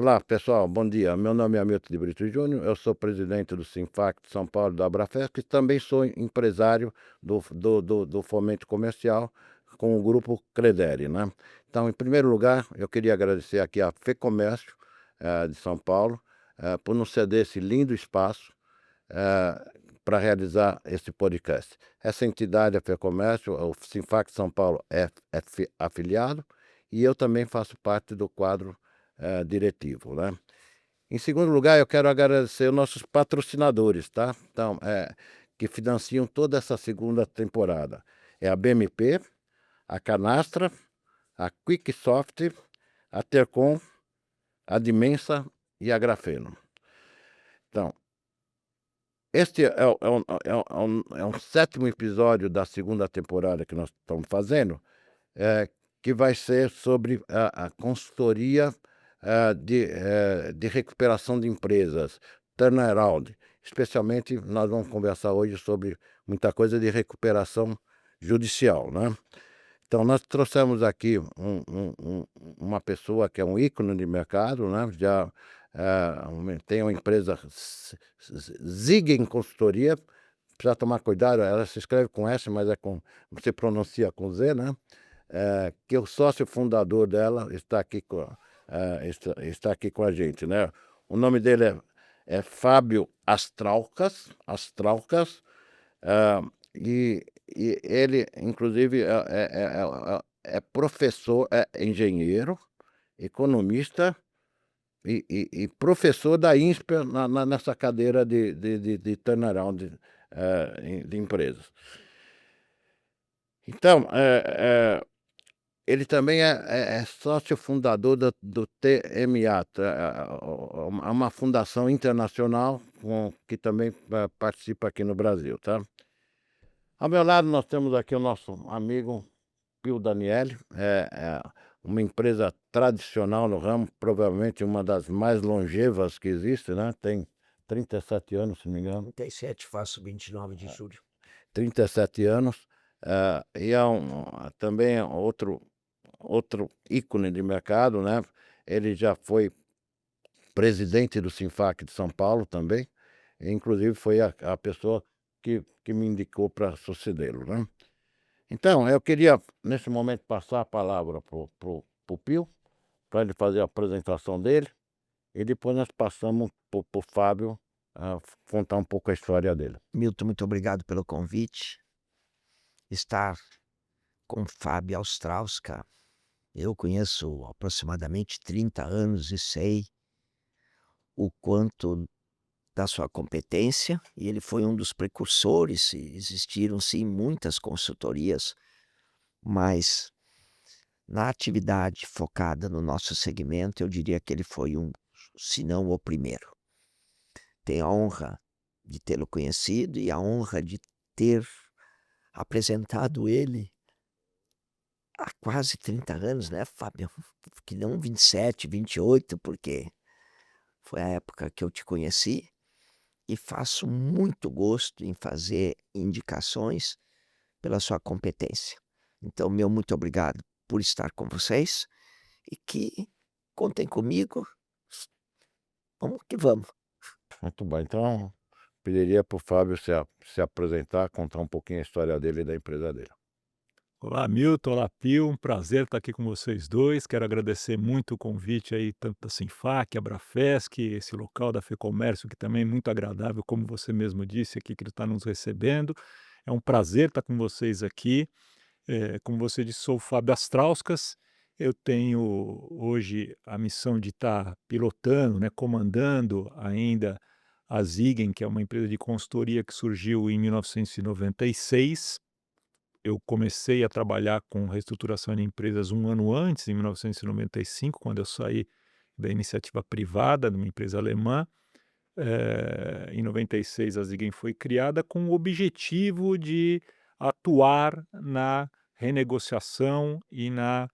Olá, pessoal, bom dia. Meu nome é Hamilton de Brito Júnior, eu sou presidente do Sinfac de São Paulo da Abrafesc e também sou empresário do fomento comercial com o grupo Credere, né? Então, em primeiro lugar, eu queria agradecer aqui à FEComércio de São Paulo por nos ceder esse lindo espaço para realizar esse podcast. Essa entidade, a FEComércio, o Sinfac São Paulo é afiliado e eu também faço parte do quadro diretivo, né? Em segundo lugar, eu quero agradecer os nossos patrocinadores, tá? Então, que financiam toda essa segunda temporada. É a BMP, a Canastra, a Quicksoft, a Tercom, a Dimensa e a Grafeno. Então, este é um sétimo episódio da segunda temporada que nós estamos fazendo, que vai ser sobre a consultoria de recuperação de empresas, turnaround. Especialmente, nós vamos conversar hoje sobre muita coisa de recuperação judicial, né? Então, nós trouxemos aqui uma pessoa que é um ícone de mercado, né? Já tem uma empresa Zigen Consultoria. Precisa tomar cuidado, ela se escreve com S, mas se pronuncia com Z, né? Que o sócio fundador dela está aqui está aqui com a gente, né? O nome dele é Fábio Astraucas, e ele, inclusive, é professor, é engenheiro, economista e professor da INSPER nessa cadeira de turnaround de empresas. Então, ele também é sócio fundador do TMA, uma fundação internacional que também participa aqui no Brasil, tá? Ao meu lado nós temos aqui o nosso amigo Pio Daniele, uma empresa tradicional no ramo, provavelmente uma das mais longevas que existe, né? Tem 37 anos, se não me engano. 37, faço 29 de julho. 37 anos, e também é outro ícone de mercado, né? Ele já foi presidente do Sinfac de São Paulo também, e inclusive foi a pessoa que me indicou para sucedê-lo, né? Então, eu queria, nesse momento, passar a palavra pro Pio, para ele fazer a apresentação dele, e depois nós passamos para o Fábio contar um pouco a história dele. Milton, muito obrigado pelo convite. Estar com Fábio Austrauska, eu conheço aproximadamente 30 anos e sei o quanto da sua competência, e ele foi um dos precursores. Existiram sim muitas consultorias, mas na atividade focada no nosso segmento, eu diria que ele foi se não o primeiro. Tenho a honra de tê-lo conhecido e a honra de ter apresentado ele há quase 30 anos, né, Fábio? Que não 27, 28, porque foi a época que eu te conheci, e faço muito gosto em fazer indicações pela sua competência. Então, meu muito obrigado por estar com vocês e que contem comigo. Vamos que vamos. Muito bom. Então, pediria para o Fábio se apresentar, contar um pouquinho a história dele e da empresa dele. Olá, Milton. Olá, Pio. Um prazer estar aqui com vocês dois. Quero agradecer muito o convite aí, tanto da Sinfac, Abrafesc, esse local da FEComércio, que também é muito agradável, como você mesmo disse aqui, que ele está nos recebendo. É um prazer estar com vocês aqui. Como você disse, sou o Fábio Astrauskas. Eu tenho hoje a missão de estar pilotando, né, comandando ainda a Zigen, que é uma empresa de consultoria que surgiu em 1996. Eu comecei a trabalhar com reestruturação de empresas um ano antes, em 1995, quando eu saí da iniciativa privada, de uma empresa alemã. Em 96, a Zigen foi criada com o objetivo de atuar na renegociação e na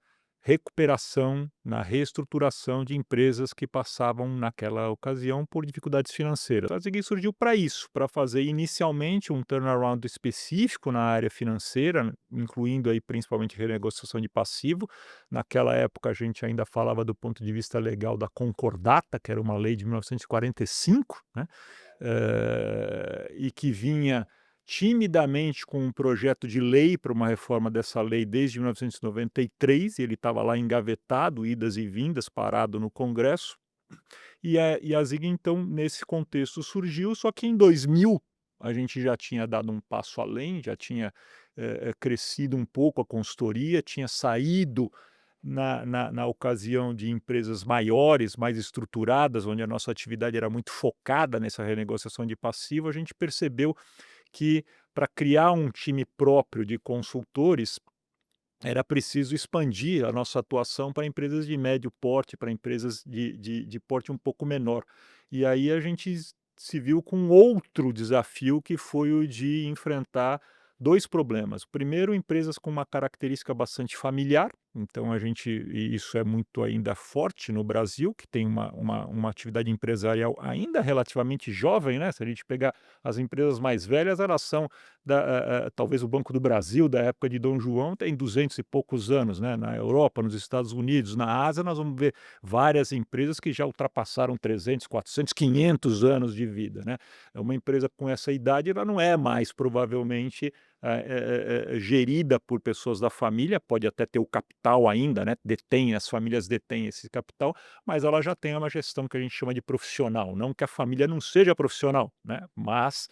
recuperação, na reestruturação de empresas que passavam naquela ocasião por dificuldades financeiras. A Ziggy surgiu para isso, para fazer inicialmente um turnaround específico na área financeira, incluindo aí principalmente renegociação de passivo. Naquela época a gente ainda falava do ponto de vista legal da concordata, que era uma lei de 1945, né? E que vinha timidamente com um projeto de lei para uma reforma dessa lei desde 1993, e ele estava lá engavetado, idas e vindas, parado no Congresso. E a Zig, então, nesse contexto surgiu, só que em 2000 a gente já tinha dado um passo além, já tinha crescido um pouco a consultoria, tinha saído na ocasião de empresas maiores, mais estruturadas, onde a nossa atividade era muito focada nessa renegociação de passivo. A gente percebeu que para criar um time próprio de consultores era preciso expandir a nossa atuação para empresas de médio porte, para empresas de porte um pouco menor. E aí a gente se viu com outro desafio, que foi o de enfrentar dois problemas. Primeiro, empresas com uma característica bastante familiar, então e isso é muito ainda forte no Brasil, que tem uma atividade empresarial ainda relativamente jovem, né? Se a gente pegar as empresas mais velhas, elas são talvez o Banco do Brasil, da época de Dom João, tem 200 e poucos anos, né? Na Europa, nos Estados Unidos, na Ásia, nós vamos ver várias empresas que já ultrapassaram 300, 400, 500 anos de vida, né? É uma empresa com essa idade, ela não é mais provavelmente gerida por pessoas da família, pode até ter o capital ainda, né? As famílias detêm esse capital, mas ela já tem uma gestão que a gente chama de profissional. Não que a família não seja profissional, né? Mas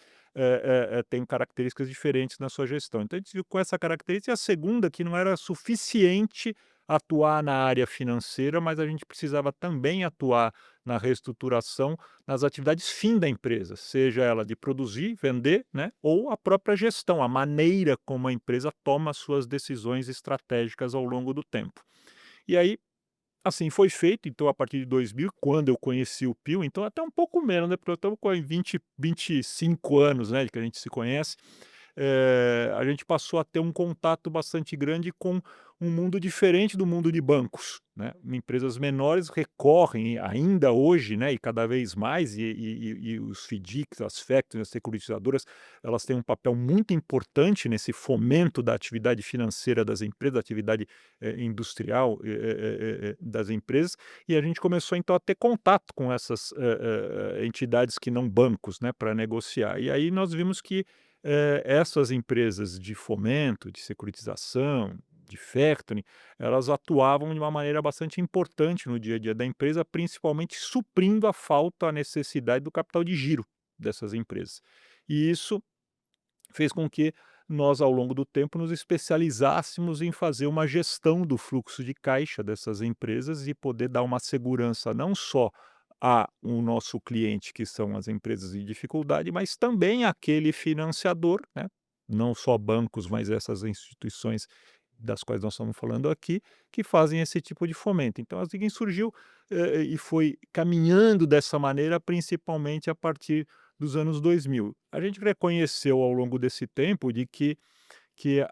tem características diferentes na sua gestão. Então a gente viu com essa característica. E a segunda, que não era suficiente atuar na área financeira, mas a gente precisava também atuar na reestruturação, nas atividades fim da empresa, seja ela de produzir, vender, né, ou a própria gestão, a maneira como a empresa toma suas decisões estratégicas ao longo do tempo. E aí, assim foi feito. Então, a partir de 2000, quando eu conheci o Pio, então até um pouco menos, né, porque eu estava com 25 anos, né, que a gente se conhece. A gente passou a ter um contato bastante grande com um mundo diferente do mundo de bancos, né? Empresas menores recorrem ainda hoje, né, e cada vez mais, e os FDICs, as factories, as securitizadoras, elas têm um papel muito importante nesse fomento da atividade financeira das empresas, da atividade industrial das empresas. E a gente começou então a ter contato com essas entidades que não bancos, né, para negociar. E aí nós vimos que essas empresas de fomento, de securitização, de factoring, elas atuavam de uma maneira bastante importante no dia a dia da empresa, principalmente suprindo a falta, a necessidade do capital de giro dessas empresas. E isso fez com que nós, ao longo do tempo, nos especializássemos em fazer uma gestão do fluxo de caixa dessas empresas e poder dar uma segurança não só a o nosso cliente, que são as empresas em dificuldade, mas também aquele financiador, né? Não só bancos, mas essas instituições das quais nós estamos falando aqui, que fazem esse tipo de fomento. Então a Ziggy surgiu e foi caminhando dessa maneira, principalmente a partir dos anos 2000. A gente reconheceu ao longo desse tempo de que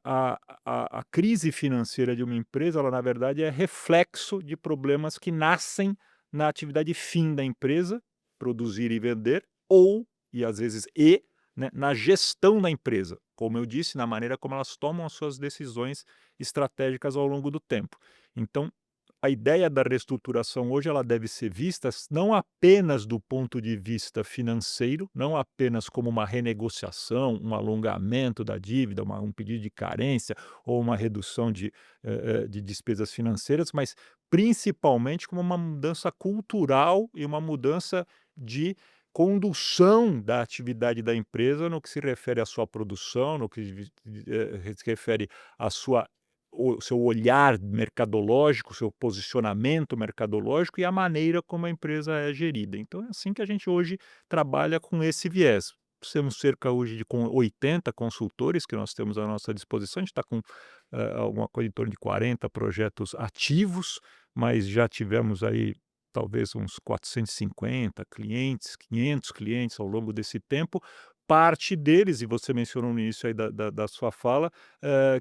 a crise financeira de uma empresa, ela na verdade é reflexo de problemas que nascem na atividade fim da empresa, produzir e vender, ou, e às vezes né, na gestão da empresa, como eu disse, na maneira como elas tomam as suas decisões estratégicas ao longo do tempo. Então, a ideia da reestruturação hoje, ela deve ser vista não apenas do ponto de vista financeiro, não apenas como uma renegociação, um alongamento da dívida, um pedido de carência ou uma redução de despesas financeiras, mas principalmente como uma mudança cultural e uma mudança de condução da atividade da empresa no que se refere à sua produção, no que se refere à sua o seu olhar mercadológico, o seu posicionamento mercadológico e a maneira como a empresa é gerida. Então é assim que a gente hoje trabalha com esse viés. Temos cerca hoje de 80 consultores que nós temos à nossa disposição. A gente está com alguma coisa em torno de 40 projetos ativos, mas já tivemos aí talvez uns 450 clientes, 500 clientes ao longo desse tempo, parte deles, e você mencionou no início aí da sua fala,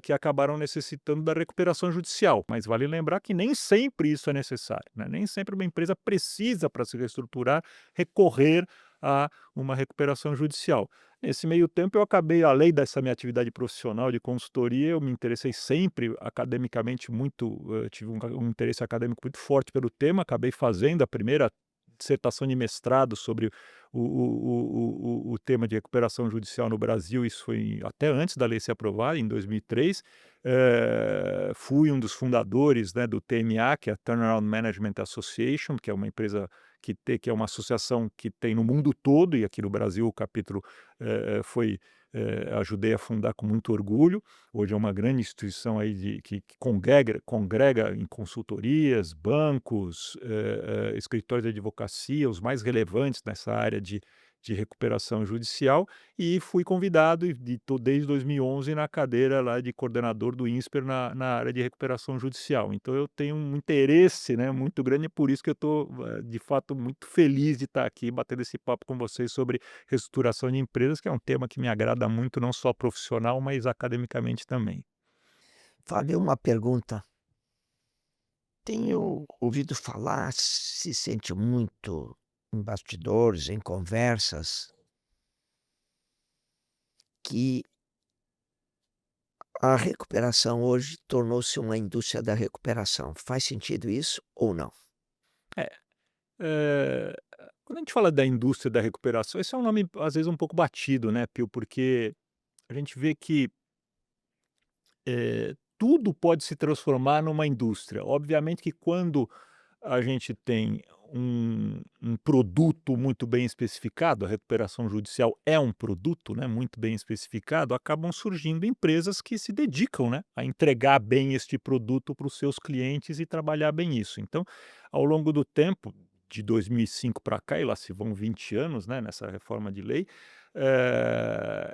que acabaram necessitando da recuperação judicial. Mas vale lembrar que nem sempre isso é necessário, né? Nem sempre uma empresa precisa, para se reestruturar, recorrer a uma recuperação judicial. Nesse meio tempo, eu acabei, além dessa minha atividade profissional de consultoria, eu me interessei sempre academicamente muito, tive um interesse acadêmico muito forte pelo tema, acabei fazendo a primeira dissertação de mestrado sobre o tema de recuperação judicial no Brasil. Isso foi até antes da lei ser aprovada, em 2003. Fui um dos fundadores, né, do TMA, que é a Turnaround Management Association, que é uma empresa que é uma associação que tem no mundo todo, e aqui no Brasil o capítulo ajudei a fundar com muito orgulho. Hoje é uma grande instituição aí que congrega em consultorias, bancos, escritórios de advocacia, os mais relevantes nessa área de recuperação judicial, e fui convidado, e estou desde 2011 na cadeira lá de coordenador do INSPER na área de recuperação judicial. Então eu tenho um interesse, né, muito grande, e por isso que eu estou, de fato, muito feliz de estar aqui batendo esse papo com vocês sobre reestruturação de empresas, que é um tema que me agrada muito, não só profissional, mas academicamente também. Fábio, uma pergunta. Tenho ouvido falar, se sente muito em bastidores, em conversas, que a recuperação hoje tornou-se uma indústria da recuperação. Faz sentido isso ou não? É, eh, quando a gente fala da indústria da recuperação, esse é um nome, às vezes, um pouco batido, né, Pio, porque a gente vê que tudo pode se transformar numa indústria. Obviamente que quando a gente tem um produto muito bem especificado, a recuperação judicial é um produto, né, muito bem especificado, acabam surgindo empresas que se dedicam, né, a entregar bem este produto para os seus clientes e trabalhar bem isso. Então, ao longo do tempo, de 2005 para cá, e lá se vão 20 anos, né, nessa reforma de lei,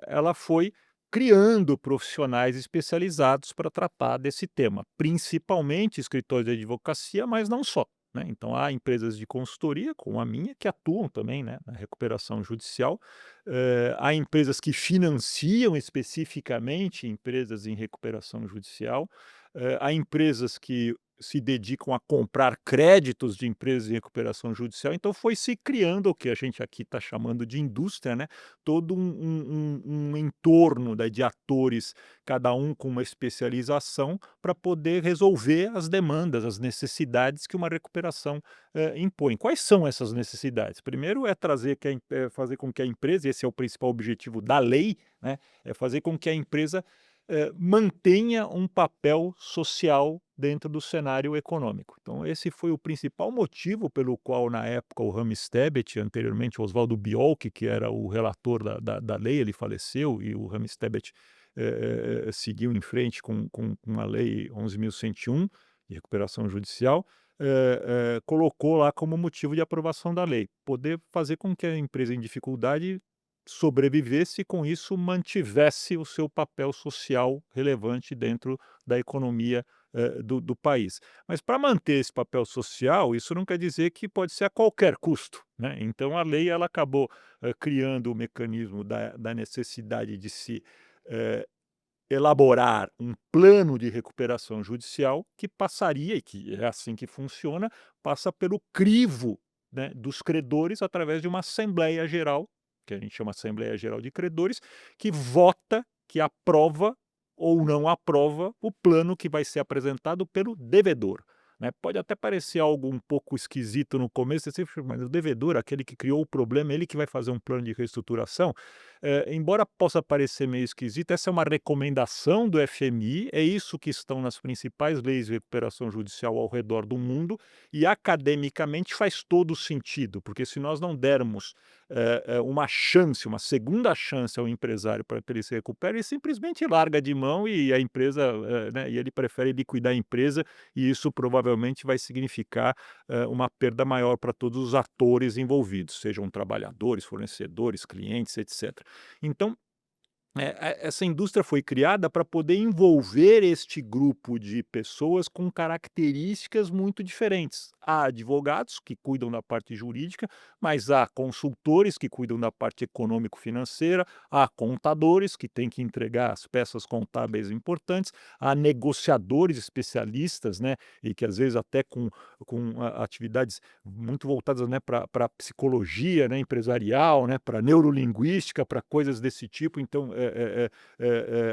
ela foi criando profissionais especializados para tratar desse tema, principalmente escritórios de advocacia, mas não só, né. Então há empresas de consultoria, como a minha, que atuam também, né, na recuperação judicial. Há empresas que financiam especificamente empresas em recuperação judicial. Há empresas que se dedicam a comprar créditos de empresas em recuperação judicial. Então foi se criando o que a gente aqui está chamando de indústria, né, todo um entorno, né, de atores, cada um com uma especialização, para poder resolver as demandas, as necessidades que uma recuperação impõe. Quais são essas necessidades? Primeiro é fazer com que a empresa, esse é o principal objetivo da lei, né, é fazer com que a empresa mantenha um papel social dentro do cenário econômico. Então esse foi o principal motivo pelo qual, na época, o Ramos Tebet, anteriormente Oswaldo Biolk, que era o relator da lei, ele faleceu, e o Ramos Tebet seguiu em frente com a lei 11.101, de recuperação judicial, colocou lá como motivo de aprovação da lei, poder fazer com que a empresa em dificuldade sobrevivesse e, com isso, mantivesse o seu papel social relevante dentro da economia do país. Mas, para manter esse papel social, isso não quer dizer que pode ser a qualquer custo, né? Então a lei, ela acabou criando o mecanismo da necessidade de se elaborar um plano de recuperação judicial, que passaria, e que é assim que funciona, passa pelo crivo, né, dos credores, através de uma Assembleia Geral, que a gente chama Assembleia Geral de Credores, que vota, que aprova ou não aprova o plano que vai ser apresentado pelo devedor, né. Pode até parecer algo um pouco esquisito no começo, você sempre, mas o devedor, aquele que criou o problema, ele que vai fazer um plano de reestruturação? Embora possa parecer meio esquisito, essa é uma recomendação do FMI, é isso que estão nas principais leis de recuperação judicial ao redor do mundo, e academicamente faz todo sentido, porque se nós não dermos uma chance, uma segunda chance ao empresário para que ele se recupere, ele simplesmente larga de mão, e a empresa, né, e ele prefere liquidar a empresa, e isso provavelmente vai significar uma perda maior para todos os atores envolvidos, sejam trabalhadores, fornecedores, clientes, etc. Então, Essa indústria foi criada para poder envolver este grupo de pessoas com características muito diferentes. Há advogados que cuidam da parte jurídica, mas há consultores que cuidam da parte econômico-financeira, há contadores que têm que entregar as peças contábeis importantes, há negociadores especialistas, né, e que às vezes até com atividades muito voltadas, né, para psicologia, né, empresarial, né, para neurolinguística, para coisas desse tipo. Então,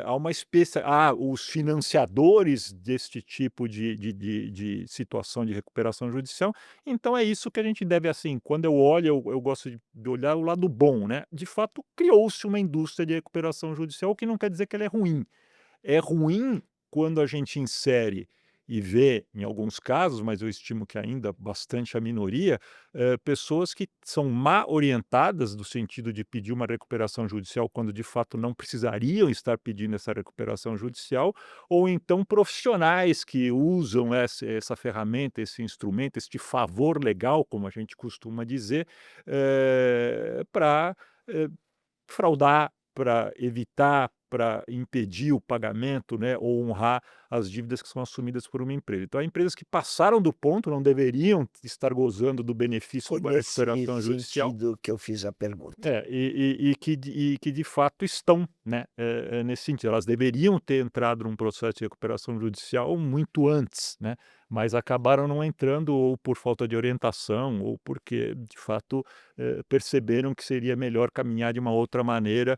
há uma espécie, há os financiadores deste tipo de situação de recuperação judicial. Então é isso que a gente deve, assim, quando eu olho, eu gosto de olhar o lado bom, né? De fato, criou-se uma indústria de recuperação judicial, o que não quer dizer que ela é ruim. É ruim quando a gente insere e vê, em alguns casos, mas eu estimo que ainda bastante a minoria, pessoas que são mal orientadas no sentido de pedir uma recuperação judicial quando de fato não precisariam estar pedindo essa recuperação judicial, ou então profissionais que usam essa ferramenta, esse instrumento, este favor legal, como a gente costuma dizer, para fraudar, para evitar, para impedir o pagamento, né, ou honrar as dívidas que são assumidas por uma empresa. Então, há empresas que passaram do ponto, não deveriam estar gozando do benefício Foi de uma nesse recuperação judicial. sentido que eu fiz a pergunta. E que de fato estão, né, nesse sentido. Elas deveriam ter entrado num processo de recuperação judicial muito antes, né, mas acabaram não entrando ou por falta de orientação ou porque, de fato, perceberam que seria melhor caminhar de uma outra maneira,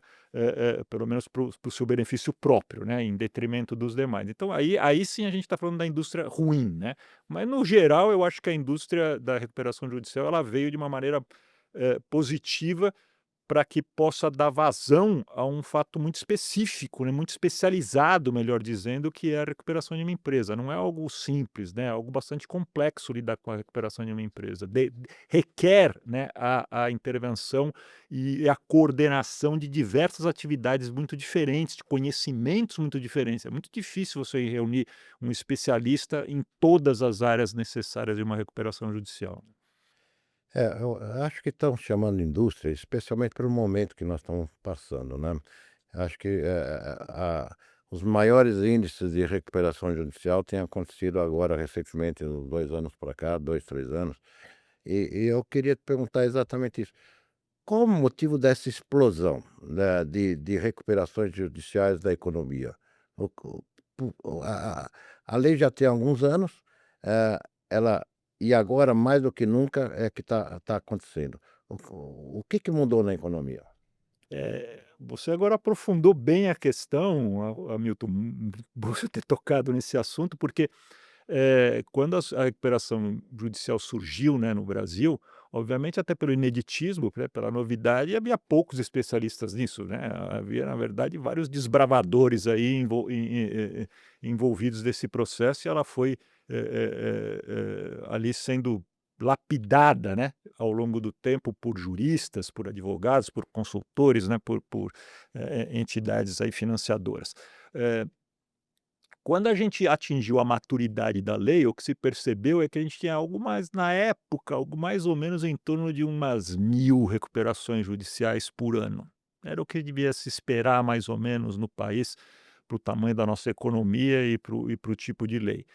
pelo menos para o seu benefício próprio, né, em detrimento dos demais. Então aí sim a gente está falando da indústria ruim, né, mas no geral eu acho que a indústria da recuperação judicial ela veio de uma maneira, positiva para que possa dar vazão a um fato muito específico, né, muito especializado, melhor dizendo, que é a recuperação de uma empresa. Não é algo simples, né, é algo bastante complexo lidar com a recuperação de uma empresa. Requer, né, a intervenção e a coordenação de diversas atividades muito diferentes, de conhecimentos muito diferentes. É muito difícil você reunir um especialista em todas as áreas necessárias de uma recuperação judicial. Eu acho que estão chamando indústria, especialmente pelo momento que nós estamos passando, né. Acho que, a os maiores índices de recuperação judicial têm acontecido agora recentemente, uns 2 anos para cá, 2 3 anos, e eu queria te perguntar exatamente isso. Qual o motivo dessa explosão, né, de recuperações judiciais da economia? O co po a lei já tem alguns anos, eh, ela e agora mais do que nunca é que está acontecendo. O que que mudou na economia? Você agora aprofundou bem a questão, Hamilton, bom você ter tocado nesse assunto, porque quando a recuperação judicial surgiu, né, no Brasil, obviamente até pelo ineditismo, né, pela novidade, havia poucos especialistas nisso, né, havia na verdade vários desbravadores aí envolvidos nesse processo e ela foi, ali sendo lapidada, né, ao longo do tempo por juristas, por advogados, por consultores, né, por entidades aí financiadoras. Eh Quando a gente atingiu a maturidade da lei, o que se percebeu é que a gente tinha algo mais na época, algo mais ou menos em torno de umas 1000 recuperações judiciais por ano. Era o que devia se esperar mais ou menos no país, para o tamanho da nossa economia e para o tipo de lei.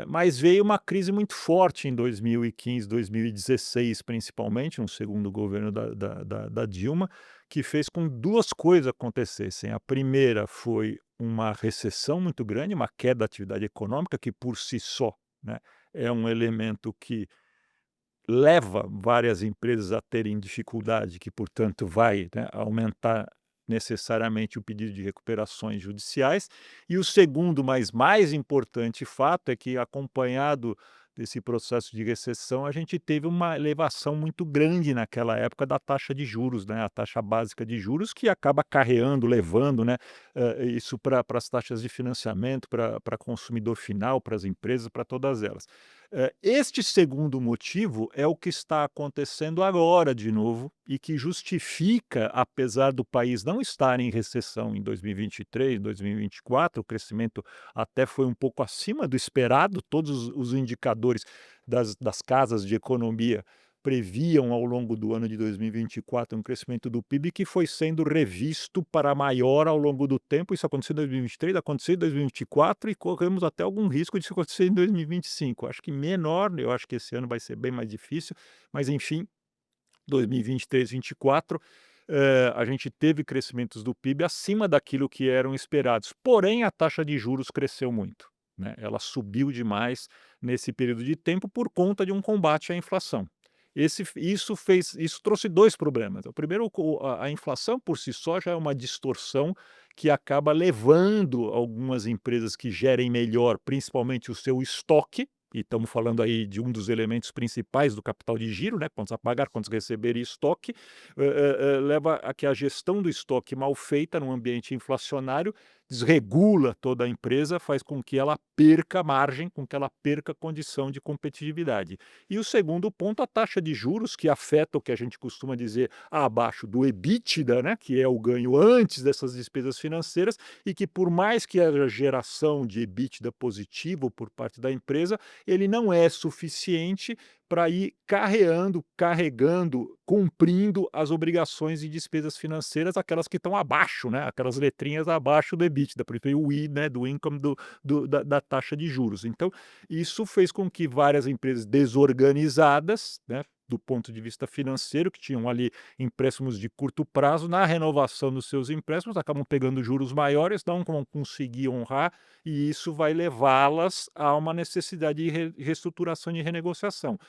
Mas veio uma crise muito forte em 2015, 2016, principalmente, no segundo governo da Dilma, que fez com 2 coisas acontecessem. A primeira foi uma recessão muito grande, uma queda da atividade econômica, que por si só, né, é um elemento que leva várias empresas a terem dificuldade, que portanto vai, né, aumentar necessariamente o pedido de recuperações judiciais. E o segundo, mas mais importante fato, é que acompanhado desse processo de recessão, a gente teve uma elevação muito grande naquela época da taxa de juros, né, a taxa básica de juros que acaba acarreando, levando, né, isso para as taxas de financiamento, para consumidor final, para as empresas, para todas elas. Este segundo motivo é o que está acontecendo agora de novo e que justifica, apesar do país não estar em recessão em 2023, 2024, o crescimento até foi um pouco acima do esperado, todos os indicadores das casas de economia previam ao longo do ano de 2024 um crescimento do PIB que foi sendo revisto para maior ao longo do tempo. Isso aconteceu em 2023, aconteceu em 2024 e corremos até algum risco de isso acontecer em 2025. Acho que menor, eu acho que esse ano vai ser bem mais difícil, mas enfim, 2023, 2024, a gente teve crescimentos do PIB acima daquilo que eram esperados. Porém, a taxa de juros cresceu muito, né? Ela subiu demais nesse período de tempo por conta de um combate à inflação. Isso trouxe dois problemas. O primeiro, a inflação por si só já é uma distorção que acaba levando algumas empresas que gerem melhor, principalmente o seu estoque, e estamos falando aí de um dos elementos principais do capital de giro, né? Quantos a pagar, quantos receber e estoque, leva a que a gestão do estoque mal feita num ambiente inflacionário desregula toda a empresa, faz com que ela perca margem, com que ela perca condição de competitividade. E o segundo ponto, a taxa de juros, que afeta o que a gente costuma dizer abaixo do EBITDA, né, que é o ganho antes dessas despesas financeiras, e que por mais que haja geração de EBITDA positivo por parte da empresa, ele não é suficiente para ir carregando, cumprindo as obrigações e despesas financeiras, aquelas que estão abaixo, né? Aquelas letrinhas abaixo do EBITDA, por exemplo, o I, né? Do income da taxa de juros. Então, isso fez com que várias empresas desorganizadas, né? Do ponto de vista financeiro, que tinham ali empréstimos de curto prazo, na renovação dos seus empréstimos, acabam pegando juros maiores, não vão conseguir honrar, e isso vai levá-las a uma necessidade de reestruturação e renegociação.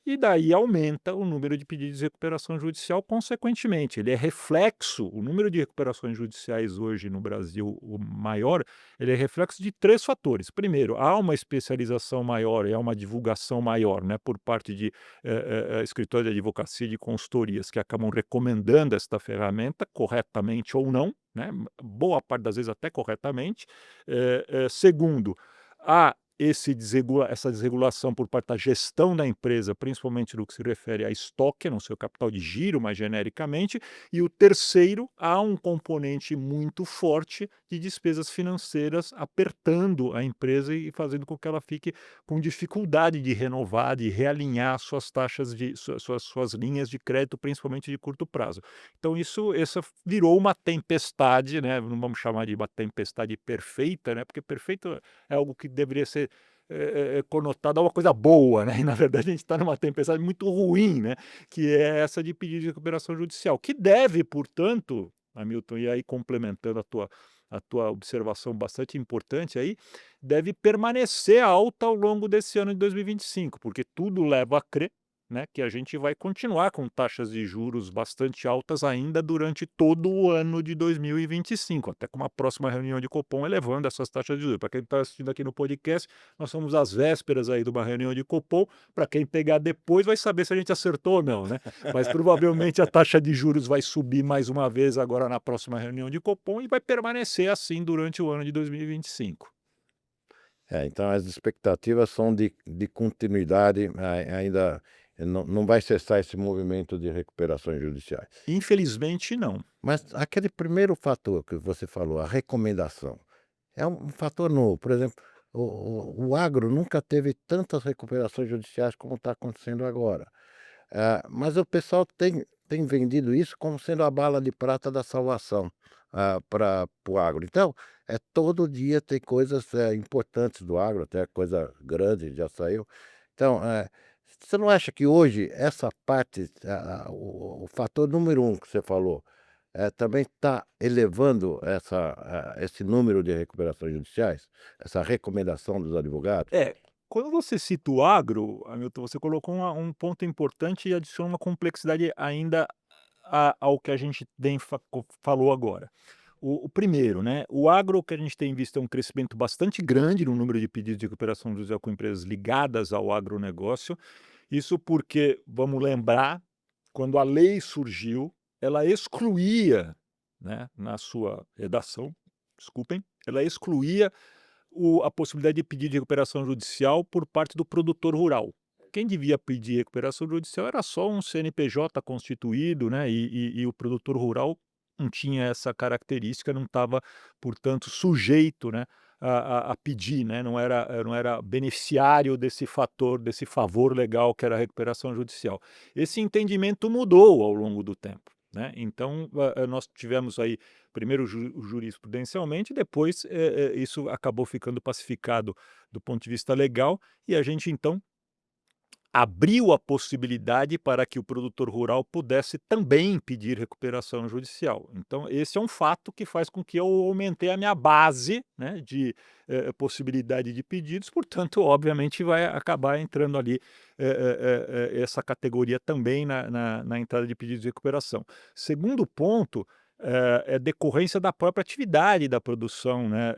E daí aumenta o número de pedidos de recuperação judicial consequentemente. Ele é reflexo, o número de recuperações judiciais hoje no Brasil, o maior, ele é reflexo de três fatores. Primeiro, há uma especialização maior e há uma divulgação maior, né, por parte de escritórios de advocacia e de consultorias que acabam recomendando esta ferramenta, corretamente ou não, né, boa parte das vezes até corretamente. Segundo, há essa desregulação por parte da gestão da empresa, principalmente no que se refere a estoque, no seu capital de giro, mais genericamente. E o terceiro, há um componente muito forte de despesas financeiras apertando a empresa e fazendo com que ela fique com dificuldade de renovar, de realinhar suas taxas suas linhas de crédito, principalmente de curto prazo. Então essa virou uma tempestade, né? Não vamos chamar de uma tempestade perfeita, né? Porque perfeito é algo que deveria ser conotado a uma coisa boa, né? E na verdade a gente está numa tempestade muito ruim, né? Que é essa de pedido de recuperação judicial, que deve, portanto, Hamilton, e aí complementando a tua observação bastante importante aí, deve permanecer alta ao longo desse ano de 2025, porque tudo leva a crer, né, que a gente vai continuar com taxas de juros bastante altas ainda durante todo o ano de 2025, até com uma próxima reunião de Copom elevando essas taxas de juros. Para quem está assistindo aqui no podcast, nós somos às vésperas aí de uma reunião de Copom. Para quem pegar depois vai saber se a gente acertou ou não, né? Mas provavelmente a taxa de juros vai subir mais uma vez agora na próxima reunião de Copom e vai permanecer assim durante o ano de 2025. Então as expectativas são de continuidade, ainda não vai cessar esse movimento de recuperações judiciais. Infelizmente, não. Mas aquele primeiro fator que você falou, a recomendação, é um fator novo. Por exemplo, o agro nunca teve tantas recuperações judiciais como está acontecendo agora. Mas o pessoal tem vendido isso como sendo a bala de prata da salvação, para o agro. Então, todo dia tem coisas importantes do agro, até coisa grande já saiu. Então, você não acha que hoje essa parte, o fator número um que você falou, também está elevando esse número de recuperações judiciais, essa recomendação dos advogados? Quando você cita o agro, Hamilton, você colocou um ponto importante e adiciona uma complexidade ainda ao que a gente falou agora. O primeiro, né? O agro que a gente tem visto é um crescimento bastante grande no número de pedidos de recuperação judicial com empresas ligadas ao agronegócio. Isso porque, vamos lembrar, quando a lei surgiu, ela excluía, né, na sua redação, desculpem, ela excluía a possibilidade de pedido de recuperação judicial por parte do produtor rural. Quem devia pedir recuperação judicial era só um CNPJ constituído, né? E o produtor rural não tinha essa característica, não estava, portanto, sujeito, né, a pedir, né, não era beneficiário desse fator, desse favor legal que era a recuperação judicial. Esse entendimento mudou ao longo do tempo, né, então, nós tivemos aí primeiro jurisprudencialmente, depois, isso acabou ficando pacificado do ponto de vista legal, e a gente então abriu a possibilidade para que o produtor rural pudesse também pedir recuperação judicial. Então, esse é um fato que faz com que eu aumentei a minha base, né, de possibilidade de pedidos, portanto, obviamente, vai acabar entrando ali essa categoria também na entrada de pedidos de recuperação. Segundo ponto, é decorrência da própria atividade da produção, né,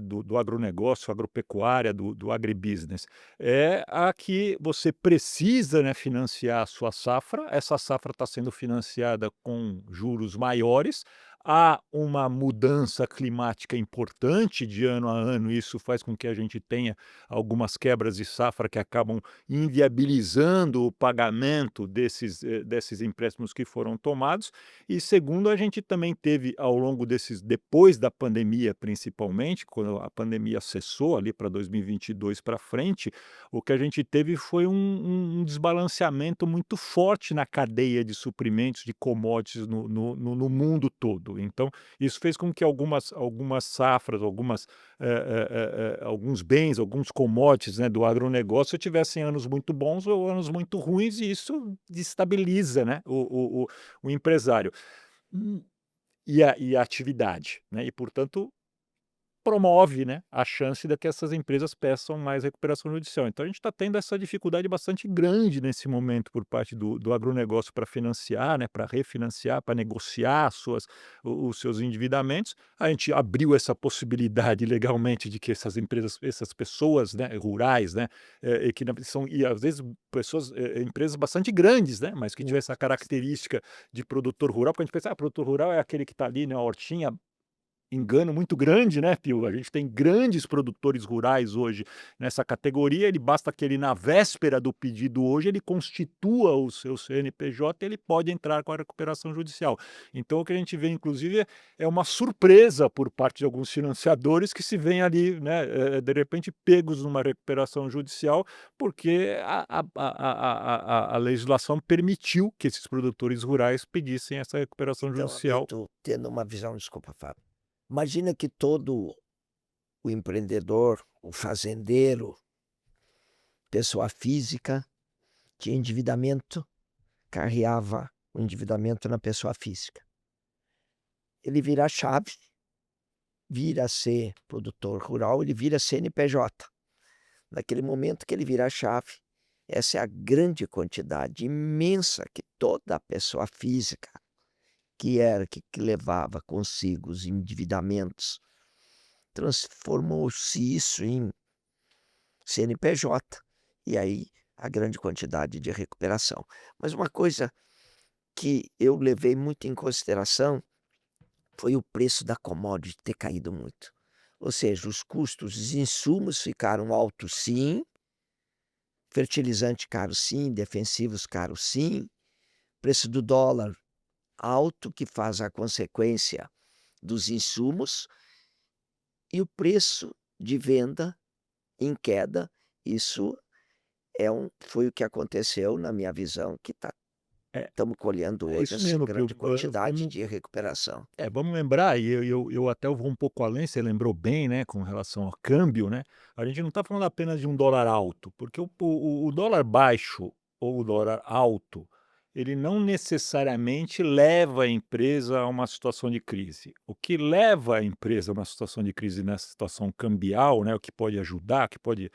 do agronegócio, agropecuária, do agribusiness. É a que você precisa, né, financiar a sua safra, essa safra está sendo financiada com juros maiores, há uma mudança climática importante de ano a ano, isso faz com que a gente tenha algumas quebras de safra que acabam inviabilizando o pagamento desses empréstimos que foram tomados, e segundo, a gente também teve ao longo depois da pandemia principalmente, quando a pandemia cessou ali para 2022 para frente, o que a gente teve foi um desbalanceamento muito forte na cadeia de suprimentos de commodities no mundo todo. Então, isso fez com que algumas safras, alguns bens, alguns commodities, né, do agronegócio tivessem anos muito bons ou anos muito ruins, e isso destabiliza, né, o empresário. E a atividade, né, e portanto promove, né, a chance de que essas empresas peçam mais recuperação judicial. Então a gente está tendo essa dificuldade bastante grande nesse momento por parte do agronegócio para financiar, né, para refinanciar, para negociar os seus endividamentos. A gente abriu essa possibilidade legalmente de que essas empresas, essas pessoas, né, rurais, né, e que são, e às vezes pessoas, empresas bastante grandes, né, mas que tiver essa característica de produtor rural, porque a gente pensa, produtor rural é aquele que está ali na hortinha. Engano muito grande, né, Pio? A gente tem grandes produtores rurais hoje nessa categoria, ele basta que ele na véspera do pedido hoje, ele constitua o seu CNPJ e ele pode entrar com a recuperação judicial. Então o que a gente vê inclusive é uma surpresa por parte de alguns financiadores que se veem ali, né, de repente pegos numa recuperação judicial, porque a legislação permitiu que esses produtores rurais pedissem essa recuperação Então, judicial. Hamilton, tendo uma visão, desculpa, Fábio. Imagina que todo o empreendedor, o fazendeiro, pessoa física, tinha endividamento, carreava o endividamento na pessoa física. Ele vira a chave, vira a ser produtor rural, ele vira CNPJ. Naquele momento que ele vira a chave, essa é a grande quantidade imensa que toda pessoa física que levava consigo os endividamentos, transformou-se isso em CNPJ, e aí a grande quantidade de recuperação. Mas uma coisa que eu levei muito em consideração foi o preço da commodity ter caído muito. Ou seja, os custos, os insumos ficaram altos sim, fertilizante caro sim, defensivos caro sim, preço do dólar alto, que faz a consequência dos insumos, e o preço de venda em queda. Isso foi o que aconteceu, na minha visão, que É, estamos colhendo é hoje isso essa mesmo, grande Pio. quantidade de recuperação. Vamos lembrar, e eu até vou um pouco além, você lembrou bem, né, com relação ao câmbio, né? A gente não está falando apenas de um dólar alto, porque o dólar baixo ou o dólar alto, ele não necessariamente leva a empresa a uma situação de crise. O que leva a empresa a uma situação de crise nessa situação cambial, né, o que pode ajudar, que pode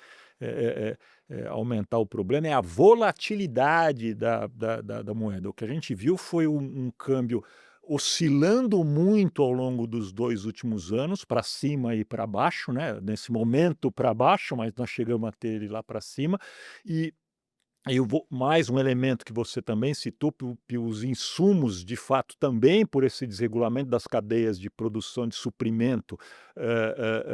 aumentar o problema, é a volatilidade da moeda. O que a gente viu foi um câmbio oscilando muito ao longo dos 2 últimos anos, para cima e para baixo, né, nesse momento para baixo, mas nós chegamos a ter ele lá para cima, e eu vou mais um elemento que você também citou, que os insumos, de fato, também por esse desregulamento das cadeias de produção de suprimento,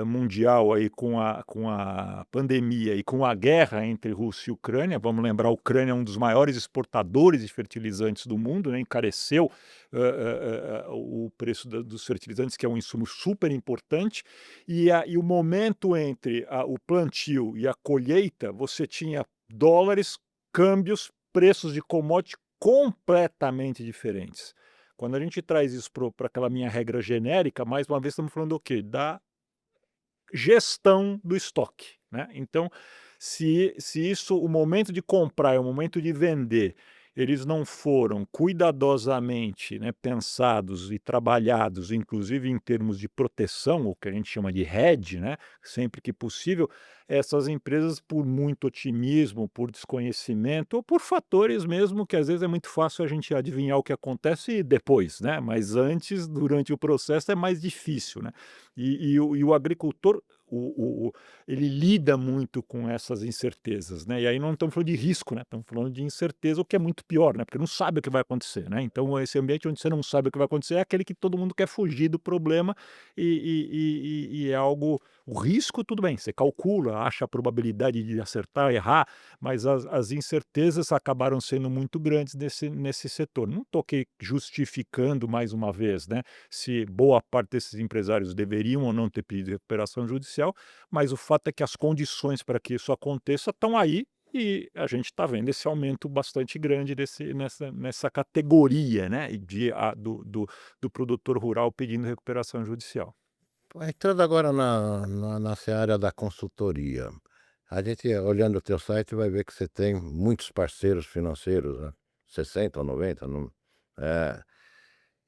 mundial aí com a pandemia e com a guerra entre Rússia e Ucrânia. Vamos lembrar, a Ucrânia é um dos maiores exportadores de fertilizantes do mundo, né, encareceu, o preço dos fertilizantes, que é um insumo super importante, e o momento entre o plantio e a colheita, você tinha dólares, câmbios, preços de commodity completamente diferentes. Quando a gente traz isso para aquela minha regra genérica, mais uma vez estamos falando do quê? Da gestão do estoque, né. Então, se isso, o momento de comprar e o momento de vender, eles não foram cuidadosamente, né, pensados e trabalhados, inclusive em termos de proteção, o que a gente chama de hedge, né, sempre que possível, essas empresas, por muito otimismo, por desconhecimento ou por fatores mesmo que às vezes é muito fácil a gente adivinhar o que acontece depois, né, mas antes, durante o processo é mais difícil, né. E o agricultor, ele lida muito com essas incertezas, né, e aí não estamos falando de risco, né, estamos falando de incerteza, o que é muito pior, né, porque não sabe o que vai acontecer, né. Então esse ambiente onde você não sabe o que vai acontecer é aquele que todo mundo quer fugir do problema, e é algo, o risco tudo bem, você calcula, acha a probabilidade de acertar, errar, mas as incertezas acabaram sendo muito grandes nesse setor. Não estou aqui justificando mais uma vez, né, se boa parte desses empresários deveriam ou não ter pedido recuperação judicial, mas o fato é que as condições para que isso aconteça estão aí, e a gente está vendo esse aumento bastante grande nessa categoria, né, do produtor rural pedindo recuperação judicial. Entrando agora na seara da consultoria, a gente olhando o teu site vai ver que você tem muitos parceiros financeiros, né, 60 ou 90, não é.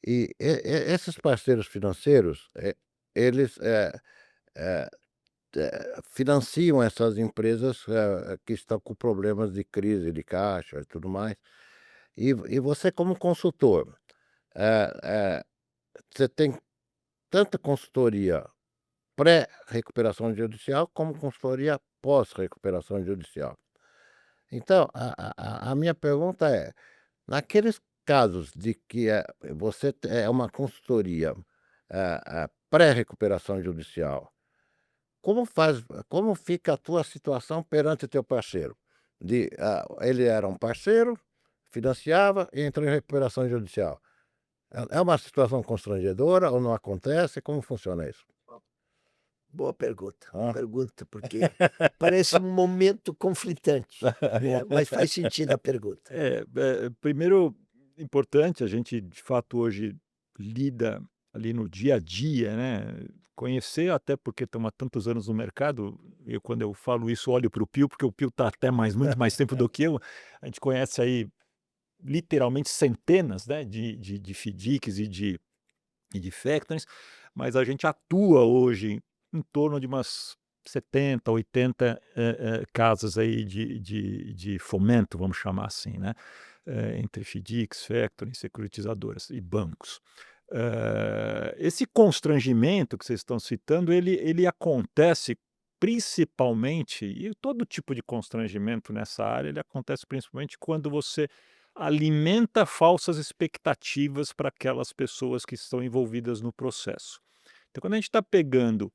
Esses parceiros financeiros, eles, eh financiam essas empresas, que estão com problemas de crise de caixa e tudo mais. E você como consultor, eh eh, você tem tanta consultoria pré-recuperação judicial como consultoria pós-recuperação judicial. Então a minha pergunta é, naqueles casos de que, você é uma consultoria, pré-recuperação judicial, como fica a tua situação perante o teu parceiro? Ele era um parceiro, financiava e entrou em recuperação judicial. É uma situação constrangedora ou não acontece? Como funciona isso? Boa Hã? pergunta, porque parece um momento conflitante, né, mas faz sentido a pergunta. Primeiro, importante, a gente de fato hoje lida ali no dia a dia, né, conhecer, até porque estamos há tantos anos no mercado, eu quando eu falo isso olho para o Pio, porque o Pio está até muito mais tempo do que eu, a gente conhece aí literalmente centenas, né, de FDICs e de factories, mas a gente atua hoje em torno de umas 70, 80 casas aí de fomento, vamos chamar assim, né, entre FDICs, factoring, securitizadoras e bancos. Esse constrangimento que vocês estão citando, ele acontece principalmente, e todo tipo de constrangimento nessa área, ele acontece principalmente quando você alimenta falsas expectativas para aquelas pessoas que estão envolvidas no processo. Então, quando a gente está pegando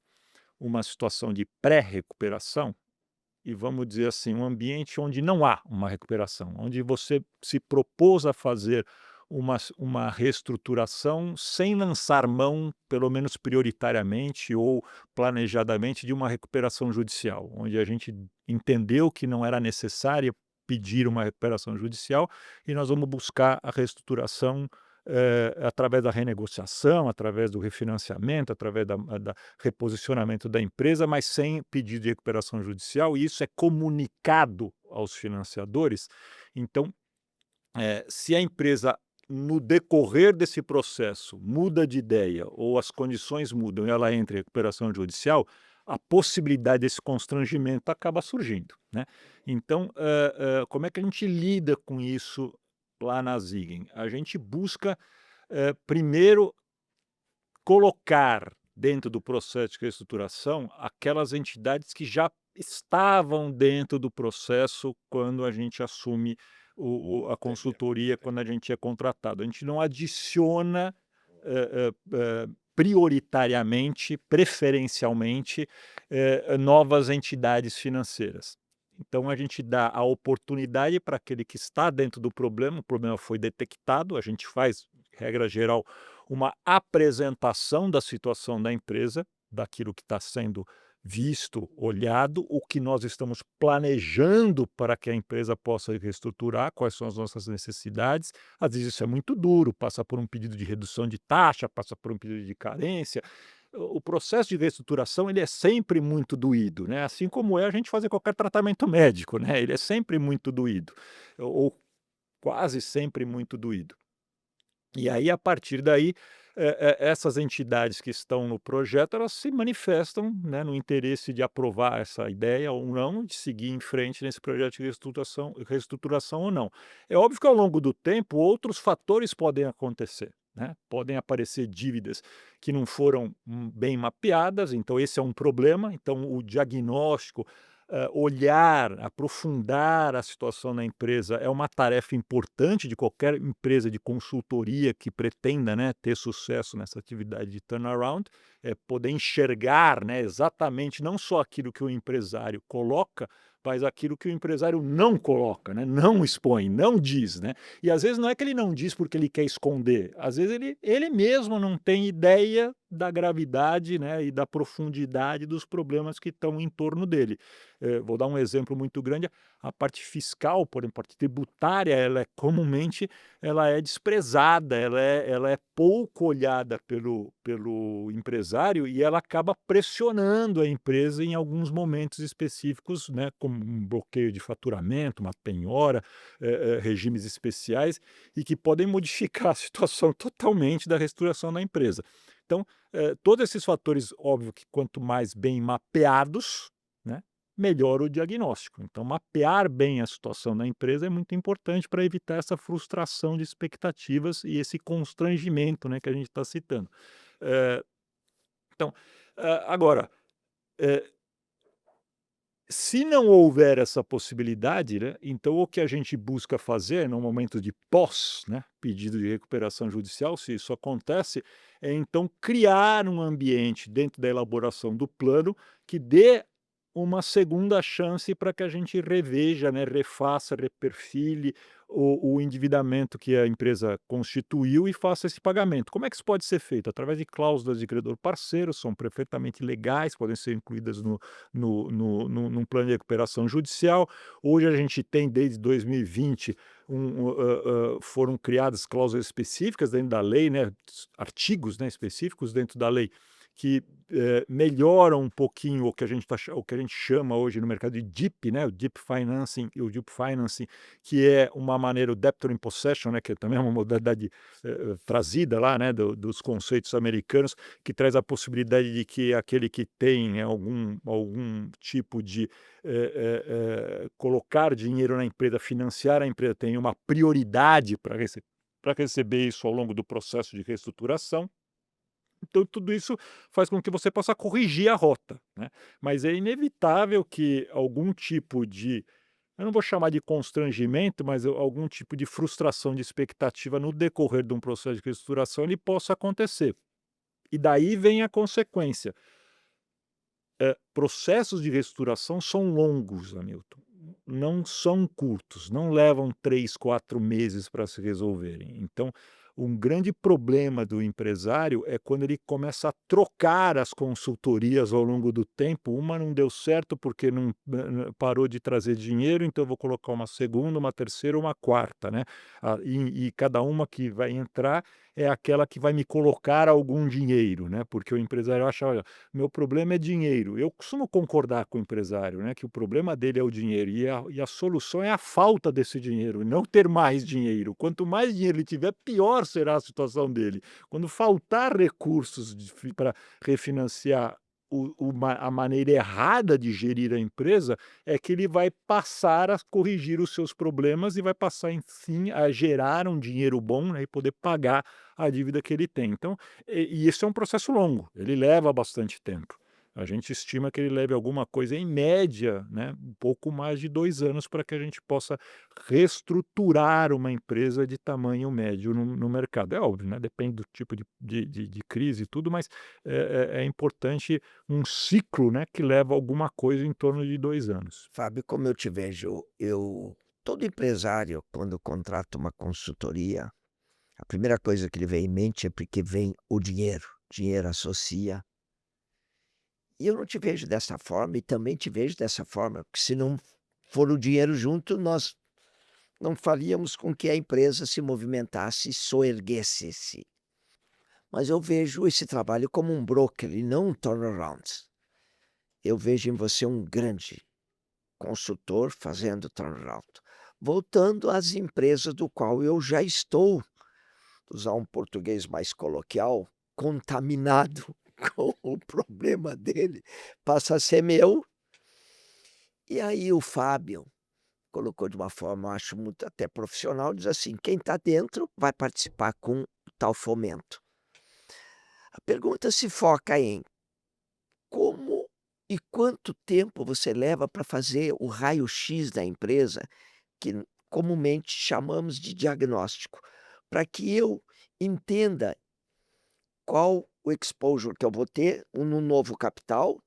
uma situação de pré-recuperação, e vamos dizer assim, um ambiente onde não há uma recuperação, onde você se propôs a fazer uma reestruturação sem lançar mão, pelo menos prioritariamente ou planejadamente, de uma recuperação judicial, onde a gente entendeu que não era necessária pedir uma recuperação judicial e nós vamos buscar a reestruturação através da renegociação, através do refinanciamento, através da reposicionamento da empresa, mas sem pedido de recuperação judicial, e isso é comunicado aos financiadores. Então, se a empresa, no decorrer desse processo, muda de ideia ou as condições mudam e ela entra em recuperação judicial, a possibilidade desse constrangimento acaba surgindo, né. Então, como é que a gente lida com isso lá na Ziggen? A gente busca, primeiro colocar dentro do processo de reestruturação aquelas entidades que já estavam dentro do processo quando a gente assume a Entendi. consultoria, quando a gente é contratado. A gente não adiciona, prioritariamente, preferencialmente, novas entidades financeiras. Então a gente dá a oportunidade para aquele que está dentro do problema, o problema foi detectado, a gente faz, regra geral, uma apresentação da situação da empresa, daquilo que está sendo visto, olhado, o que nós estamos planejando para que a empresa possa reestruturar, quais são as nossas necessidades. Às vezes isso é muito duro, passa por um pedido de redução de taxa, passa por um pedido de carência. O processo de reestruturação ele é sempre muito doído, né? Assim como é a gente fazer qualquer tratamento médico, né? Ele é sempre muito doído, ou quase sempre muito doído. E aí, a partir daí, essas entidades que estão no projeto, elas se manifestam, né, no interesse de aprovar essa ideia ou não, de seguir em frente nesse projeto de reestruturação ou não. É óbvio que ao longo do tempo outros fatores podem acontecer, né, podem aparecer dívidas que não foram, bem mapeadas, então esse é um problema, então o diagnóstico, olhar, aprofundar a situação na empresa é uma tarefa importante de qualquer empresa de consultoria que pretenda, né, ter sucesso nessa atividade de turnaround, é poder enxergar, né, exatamente não só aquilo que o empresário coloca, mas aquilo que o empresário não coloca, né, não expõe, não diz, né. E às vezes não é que ele não diz porque ele quer esconder, às vezes ele mesmo não tem ideia da gravidade, né, e da profundidade dos problemas que estão em torno dele. Vou dar um exemplo muito grande, a parte fiscal, por exemplo, a parte tributária, ela é comumente ela é desprezada, ela é pouco olhada pelo empresário e ela acaba pressionando a empresa em alguns momentos específicos, né, como um bloqueio de faturamento, uma penhora, regimes especiais e que podem modificar a situação totalmente da reestruturação da empresa. Então, todos esses fatores, óbvio que quanto mais bem mapeados, né, melhor o diagnóstico. Então, mapear bem a situação da empresa é muito importante para evitar essa frustração de expectativas e esse constrangimento, né, que a gente está citando. Eh, então, agora, eh, se não houver essa possibilidade, né, então o que a gente busca fazer no momento de pós, né, pedido de recuperação judicial, se isso acontece, é então criar um ambiente dentro da elaboração do plano que dê uma segunda chance para que a gente reveja, né, refaça, reperfile o endividamento que a empresa constituiu e faça esse pagamento. Como é que isso pode ser feito? Através de cláusulas de credor parceiro, são perfeitamente legais, podem ser incluídas num plano de recuperação judicial. Hoje a gente tem, desde 2020, foram criadas cláusulas específicas dentro da lei, né, artigos, né, específicos dentro da lei, que melhoram um pouquinho o que a gente chama hoje no mercado de DIP, né, o DIP Financing, que é uma maneira, o Debtor in Possession, né, que também é uma modalidade trazida lá, né, dos conceitos americanos, que traz a possibilidade de que aquele que tem, né, algum tipo de colocar dinheiro na empresa, financiar a empresa, tem uma prioridade para receber isso ao longo do processo de reestruturação. Então, tudo isso faz com que você possa corrigir a rota, né. Mas é inevitável que algum tipo de, eu não vou chamar de constrangimento, mas algum tipo de frustração de expectativa no decorrer de um processo de reestruturação, ele possa acontecer. E daí vem a consequência. Processos de reestruturação são longos, Hamilton, não são curtos, não levam 3, 4 meses para se resolverem. Então, um grande problema do empresário é quando ele começa a trocar as consultorias ao longo do tempo, uma não deu certo porque não parou de trazer dinheiro, então eu vou colocar uma segunda, uma terceira, uma quarta, né. E cada uma que vai entrar é aquela que vai me colocar algum dinheiro, né, porque o empresário acha: "Olha, meu problema é dinheiro". Eu costumo concordar com o empresário, né, que o problema dele é o dinheiro e a solução é a falta desse dinheiro, não ter mais dinheiro. Quanto mais dinheiro ele tiver, pior será a situação dele. Quando faltar recursos para refinanciar a maneira errada de gerir a empresa, é que ele vai passar a corrigir os seus problemas e vai passar, enfim, a gerar um dinheiro bom, né, e poder pagar a dívida que ele tem. Então, e isso é um processo longo, ele leva bastante tempo. A gente estima que ele leve alguma coisa em média, né, um pouco mais de 2 anos para que a gente possa reestruturar uma empresa de tamanho médio no mercado. É óbvio, né, depende do tipo de crise e tudo, mas é importante um ciclo, né, que leva alguma coisa em torno de 2 anos. Fábio, como eu te vejo, todo empresário, quando contrata uma consultoria, a primeira coisa que ele vem em mente é porque vem o dinheiro. Dinheiro associa. E eu não te vejo dessa forma e também te vejo dessa forma, porque se não for o dinheiro junto, nós não faríamos com que a empresa se movimentasse e soerguesse-se. Mas eu vejo esse trabalho como um broker e não um turnaround. Eu vejo em você um grande consultor fazendo turnaround. Voltando às empresas do qual eu já estou, usar um português mais coloquial, contaminado com o problema dele, passa a ser meu. E aí o Fábio colocou de uma forma, eu acho muito até profissional, diz assim: quem está dentro vai participar com tal fomento. A pergunta se foca em como e quanto tempo você leva para fazer o raio-x da empresa, que comumente chamamos de diagnóstico, para que eu entenda qual o exposure que eu vou ter no novo capital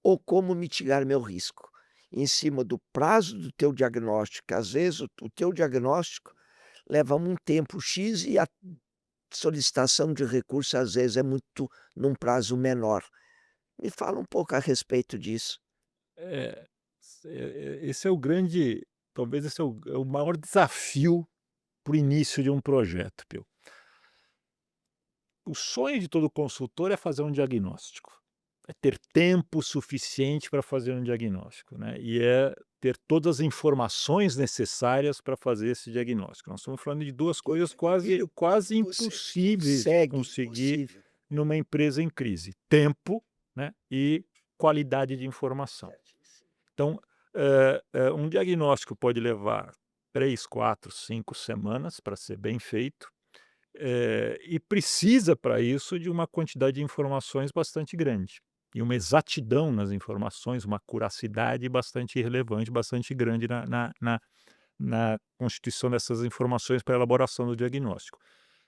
ou como mitigar meu risco. Em cima do prazo do teu diagnóstico, que às vezes o teu diagnóstico leva um tempo X e a solicitação de recurso às vezes é muito num prazo menor. Me fala um pouco a respeito disso. É, esse é o grande, talvez esse é o maior desafio para o início de um projeto, Pio. O sonho de todo consultor é fazer um diagnóstico, é ter tempo suficiente para fazer um diagnóstico, né, e é ter todas as informações necessárias para fazer esse diagnóstico. Nós estamos falando de 2 coisas quase Você impossíveis de consegue, conseguir impossível. numa empresa em crise: tempo, né, e qualidade de informação. Então, um diagnóstico pode levar 3, 4, 5 semanas para ser bem feito, e precisa para isso de uma quantidade de informações bastante grande, e uma exatidão nas informações, uma curacidade bastante relevante, bastante grande na constituição dessas informações para a elaboração do diagnóstico.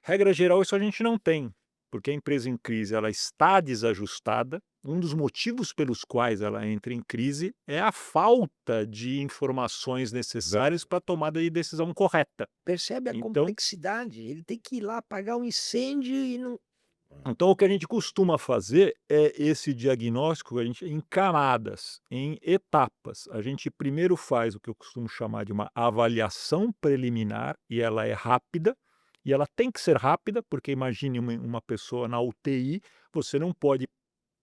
Regra geral, isso a gente não tem, porque a empresa em crise ela está desajustada. Um dos motivos pelos quais ela entra em crise é a falta de informações necessárias para a tomada de decisão correta. Percebe a Então, complexidade? Ele tem que ir lá apagar um incêndio e não. então o que a gente costuma fazer é esse diagnóstico em camadas, em etapas. A gente primeiro faz o que eu costumo chamar de uma avaliação preliminar, e ela é rápida, e ela tem que ser rápida, porque imagine uma pessoa na UTI, você não pode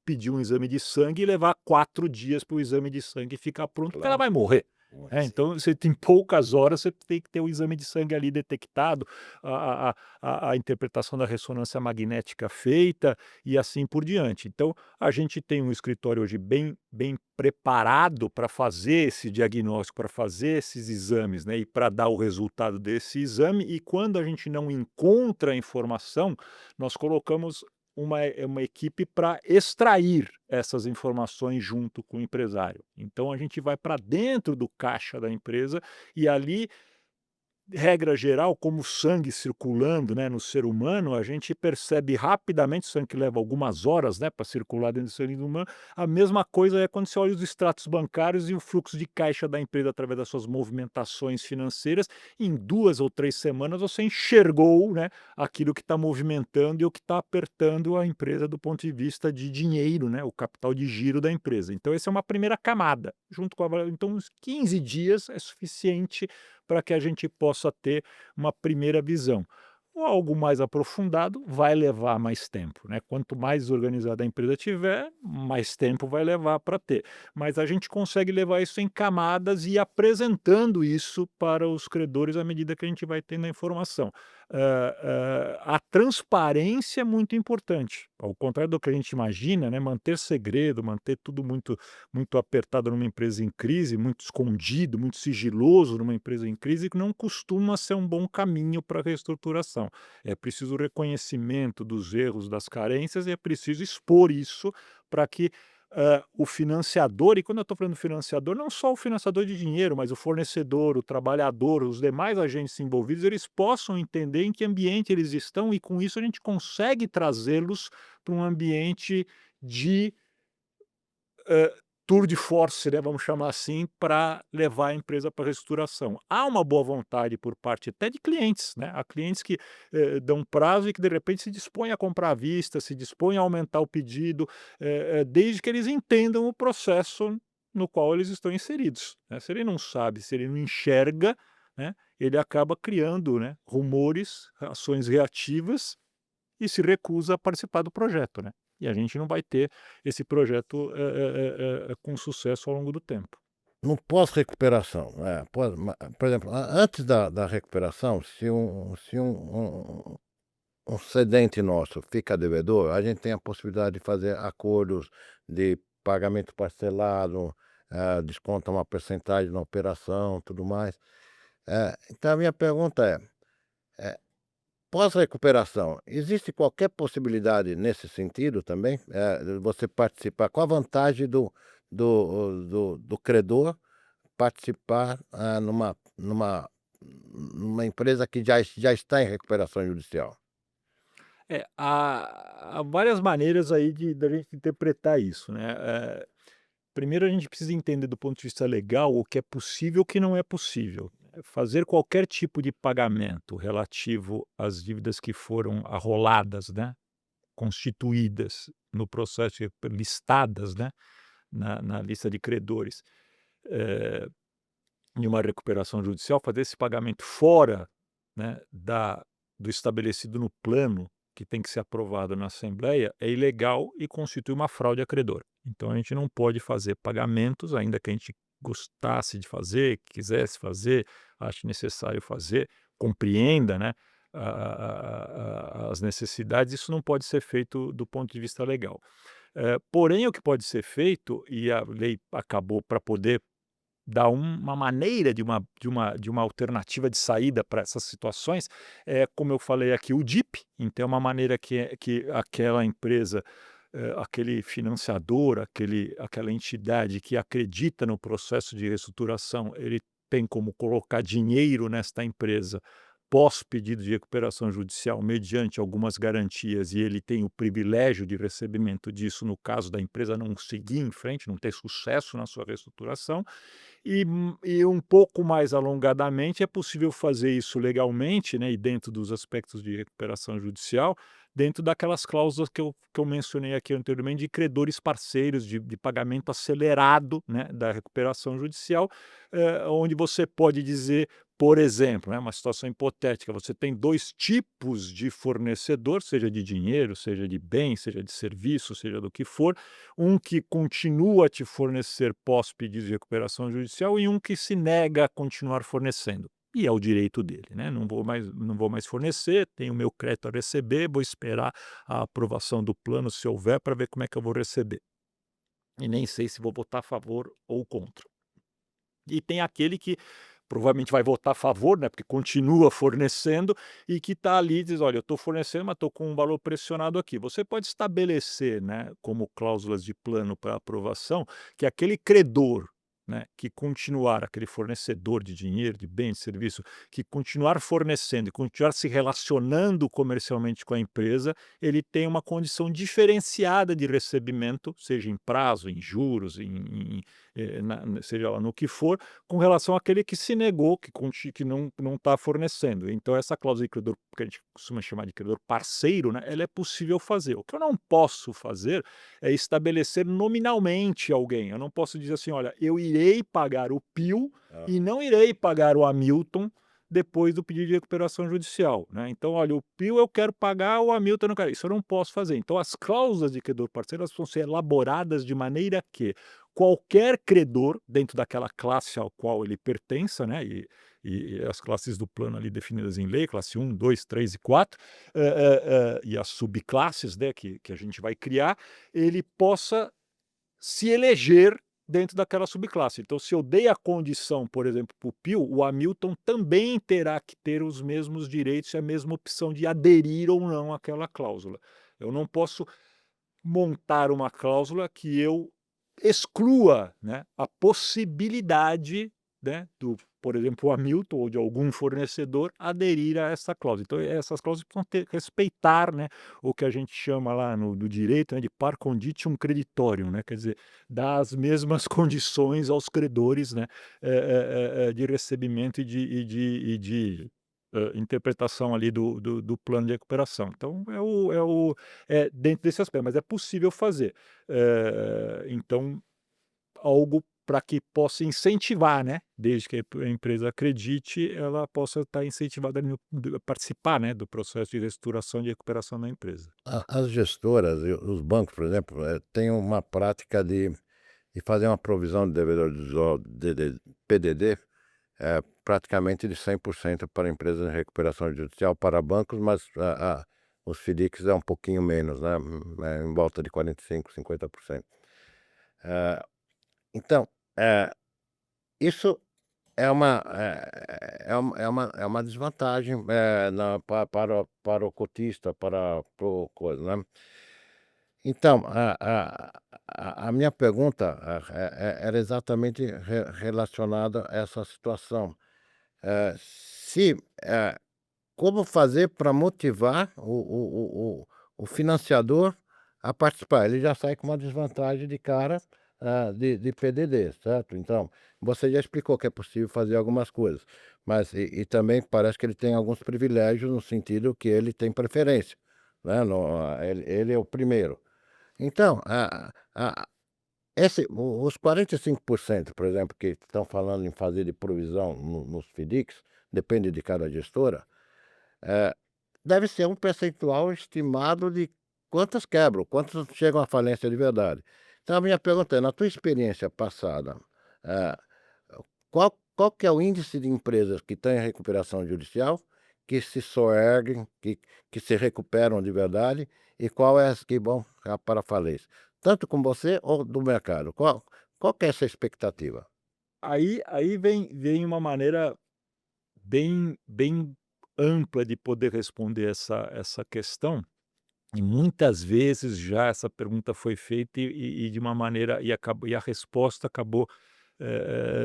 pedir um exame de sangue e levar 4 dias para o exame de sangue ficar pronto, porque ela Claro, vai morrer. sim. Então você tem poucas horas, você tem que ter o exame de sangue ali detectado, a interpretação da ressonância magnética feita e assim por diante. Então, a gente tem um escritório hoje bem preparado para fazer esse diagnóstico, para fazer esses exames, né, e para dar o resultado desse exame, e quando a gente não encontra a informação, nós colocamos uma equipe para extrair essas informações junto com o empresário. Então a gente vai para dentro do caixa da empresa e ali, regra geral, como o sangue circulando, né, no ser humano, a gente percebe rapidamente, o sangue leva algumas horas, né, para circular dentro do ser humano. A mesma coisa é quando você olha os extratos bancários e o fluxo de caixa da empresa através das suas movimentações financeiras. Em 2 ou 3 semanas você enxergou, né, aquilo que está movimentando e o que está apertando a empresa do ponto de vista de dinheiro, né, o capital de giro da empresa. Então essa é uma primeira camada, junto com então uns 15 dias é suficiente para que a gente possa ter uma primeira visão. O algo mais aprofundado vai levar mais tempo, né? Quanto mais organizada a empresa tiver, mais tempo vai levar para ter. Mas a gente consegue levar isso em camadas e ir apresentando isso para os credores à medida que a gente vai tendo a informação. A transparência é muito importante. Ao contrário do que a gente imagina, né? Manter segredo, manter tudo muito apertado numa empresa em crise, muito escondido, muito sigiloso numa empresa em crise, que não costuma ser um bom caminho para a reestruturação. É preciso reconhecimento dos erros, das carências, e é preciso expor isso para que o financiador, e quando eu estou falando financiador, não só o financiador de dinheiro, mas o fornecedor, o trabalhador, os demais agentes envolvidos, eles possam entender em que ambiente eles estão e com isso a gente consegue trazê-los para um ambiente de tour de force, né, vamos chamar assim, para levar a empresa para reestruturação. Há uma boa vontade por parte até de clientes, né, há clientes que, dão prazo e que de repente se dispõem a comprar à vista, se dispõem a aumentar o pedido, desde que eles entendam o processo no qual eles estão inseridos, né. Se ele não sabe, se ele não enxerga, né, ele acaba criando, né, rumores, ações reativas e se recusa a participar do projeto, né. E a gente não vai ter esse projeto, com sucesso ao longo do tempo. No pós-recuperação, por exemplo, antes da recuperação, se um cedente nosso fica devedor, a gente tem a possibilidade de fazer acordos de pagamento parcelado, desconta uma percentagem na operação, tudo mais. Então a minha pergunta é: pós-recuperação, existe qualquer possibilidade nesse sentido também? Você participar, qual a vantagem do credor participar, numa empresa que já está em recuperação judicial? Há várias maneiras aí de da gente interpretar isso, né. Primeiro a gente precisa entender do ponto de vista legal o que é possível e o que não é possível. Fazer qualquer tipo de pagamento relativo às dívidas que foram arroladas, né, constituídas no processo listadas, né, na lista de credores, eh em uma recuperação judicial, fazer esse pagamento fora, né, do estabelecido no plano que tem que ser aprovado na Assembleia é ilegal e constitui uma fraude a credor. Então a gente não pode fazer pagamentos, ainda que a gente gostasse de fazer, quisesse fazer, ache necessário fazer, compreenda, né, as necessidades, isso não pode ser feito do ponto de vista legal. Porém, o que pode ser feito, e a lei acabou para poder dar uma maneira de uma alternativa de saída para essas situações, é como eu falei aqui, o DIP, então é uma maneira que aquela empresa, aquele financiador, aquela entidade que acredita no processo de reestruturação, ele tem como colocar dinheiro nesta empresa pós pedido de recuperação judicial mediante algumas garantias e ele tem o privilégio de recebimento disso no caso da empresa não seguir em frente, não ter sucesso na sua reestruturação, e um pouco mais alongadamente é possível fazer isso legalmente, né, e dentro dos aspectos de recuperação judicial, dentro daquelas cláusulas que eu mencionei aqui anteriormente de credores parceiros, de pagamento acelerado, né, da recuperação judicial, onde você pode dizer, por exemplo, né, uma situação hipotética, você tem 2 tipos de fornecedor, seja de dinheiro, seja de bem, seja de serviço, seja do que for, um que continua a te fornecer pós pedido de recuperação judicial e um que se nega a continuar fornecendo. E é o direito dele, né? Não vou mais fornecer, tenho o meu crédito a receber, vou esperar a aprovação do plano, se houver, para ver como é que eu vou receber. E nem sei se vou votar a favor ou contra. E tem aquele que provavelmente vai votar a favor, né, porque continua fornecendo e que está ali e diz: "Olha, eu estou fornecendo, mas estou com um valor pressionado aqui". Você pode estabelecer, né, como cláusulas de plano para aprovação, que aquele credor, né, que continuar aquele fornecedor de dinheiro, de bem, de serviço, que continuar fornecendo e continuar se relacionando comercialmente com a empresa, ele tem uma condição diferenciada de recebimento, seja em prazo, em juros, seja lá no que for, com relação àquele que se negou, que não está fornecendo. Então essa cláusula de credor, que a gente costuma chamar de credor parceiro, né, ela é possível fazer. O que eu não posso fazer é estabelecer nominalmente alguém. Eu não posso dizer assim: "Olha, eu irei pagar o Pio Ah, e não irei pagar o Hamilton depois do pedido de recuperação judicial", né. Então: "Olha, o Pio eu quero pagar, o Hamilton eu não quero". Isso eu não posso fazer. Então as cláusulas de credor parceiro, elas vão ser elaboradas de maneira que qualquer credor, dentro daquela classe ao qual ele pertença, né, e as classes do plano ali definidas em lei, classe um, 2, 3 e 4, e as subclasses, né, que a gente vai criar, ele possa se eleger dentro daquela subclasse. Então, se eu dei a condição, por exemplo, para o Pio, o Hamilton também terá que ter os mesmos direitos e a mesma opção de aderir ou não àquela cláusula. Eu não posso montar uma cláusula que eu exclua, né, a possibilidade, né, do, por exemplo, o Hamilton ou de algum fornecedor aderir a essa cláusula. Então essas cláusulas precisam respeitar, né, o que a gente chama lá no direito, né, de par conditium creditorium, né, quer dizer, dar as mesmas condições aos credores, né, de recebimento e de interpretação ali do plano de recuperação. Então é dentro desse aspecto, mas é possível fazer. Então, algo para que possa incentivar, né, desde que a empresa acredite, ela possa estar incentivada a participar, né, do processo de reestruturação e de recuperação da empresa. As gestoras e os bancos, por exemplo, têm uma prática de fazer uma provisão de devedor de PDD, praticamente de 100% para empresas em recuperação judicial, para bancos, mas os FDICs é um pouquinho menos, né, em volta de 45, 50%. Então, isso é uma desvantagem, para o cotista, para o coisa, né. Então, a minha pergunta, era exatamente relacionada a essa situação. Se, como fazer para motivar o financiador a participar? Ele já sai com uma desvantagem de cara, de PDD, certo? Então, você já explicou que é possível fazer algumas coisas, mas também parece que ele tem alguns privilégios no sentido que ele tem preferência, né, ele é o primeiro. Então, os 45%, por exemplo, que estão falando em fazer de provisão nos FDICs, depende de cada gestora, eh, deve ser um percentual estimado de quantas quebram, quantas chegam à falência de verdade. Então a minha pergunta é, na tua experiência passada, eh, qual que é o índice de empresas que estão em recuperação judicial, que se soerguem, que se recuperam de verdade, e qual é as que vão para a falência? Tanto com você ou do mercado? Qual que é essa expectativa? Aí vem uma maneira bem ampla de poder responder essa questão, e muitas vezes já essa pergunta foi feita e de uma maneira e a resposta acabou,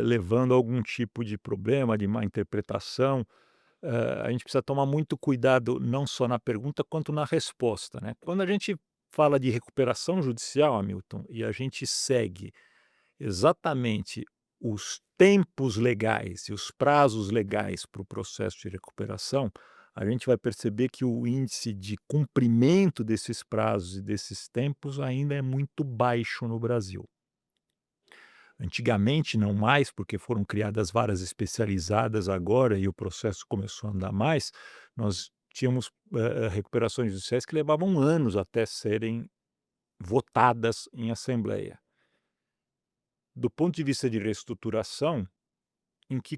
levando a algum tipo de problema, de má interpretação. A gente precisa tomar muito cuidado não só na pergunta quanto na resposta, né. Quando a gente fala de recuperação judicial, Hamilton, e a gente segue exatamente os tempos legais e os prazos legais para o processo de recuperação, a gente vai perceber que o índice de cumprimento desses prazos e desses tempos ainda é muito baixo no Brasil. Antigamente, não mais, porque foram criadas varas especializadas agora e o processo começou a andar mais, nós tínhamos recuperações judiciais que levavam anos até serem votadas em assembleia. Do ponto de vista de reestruturação, em que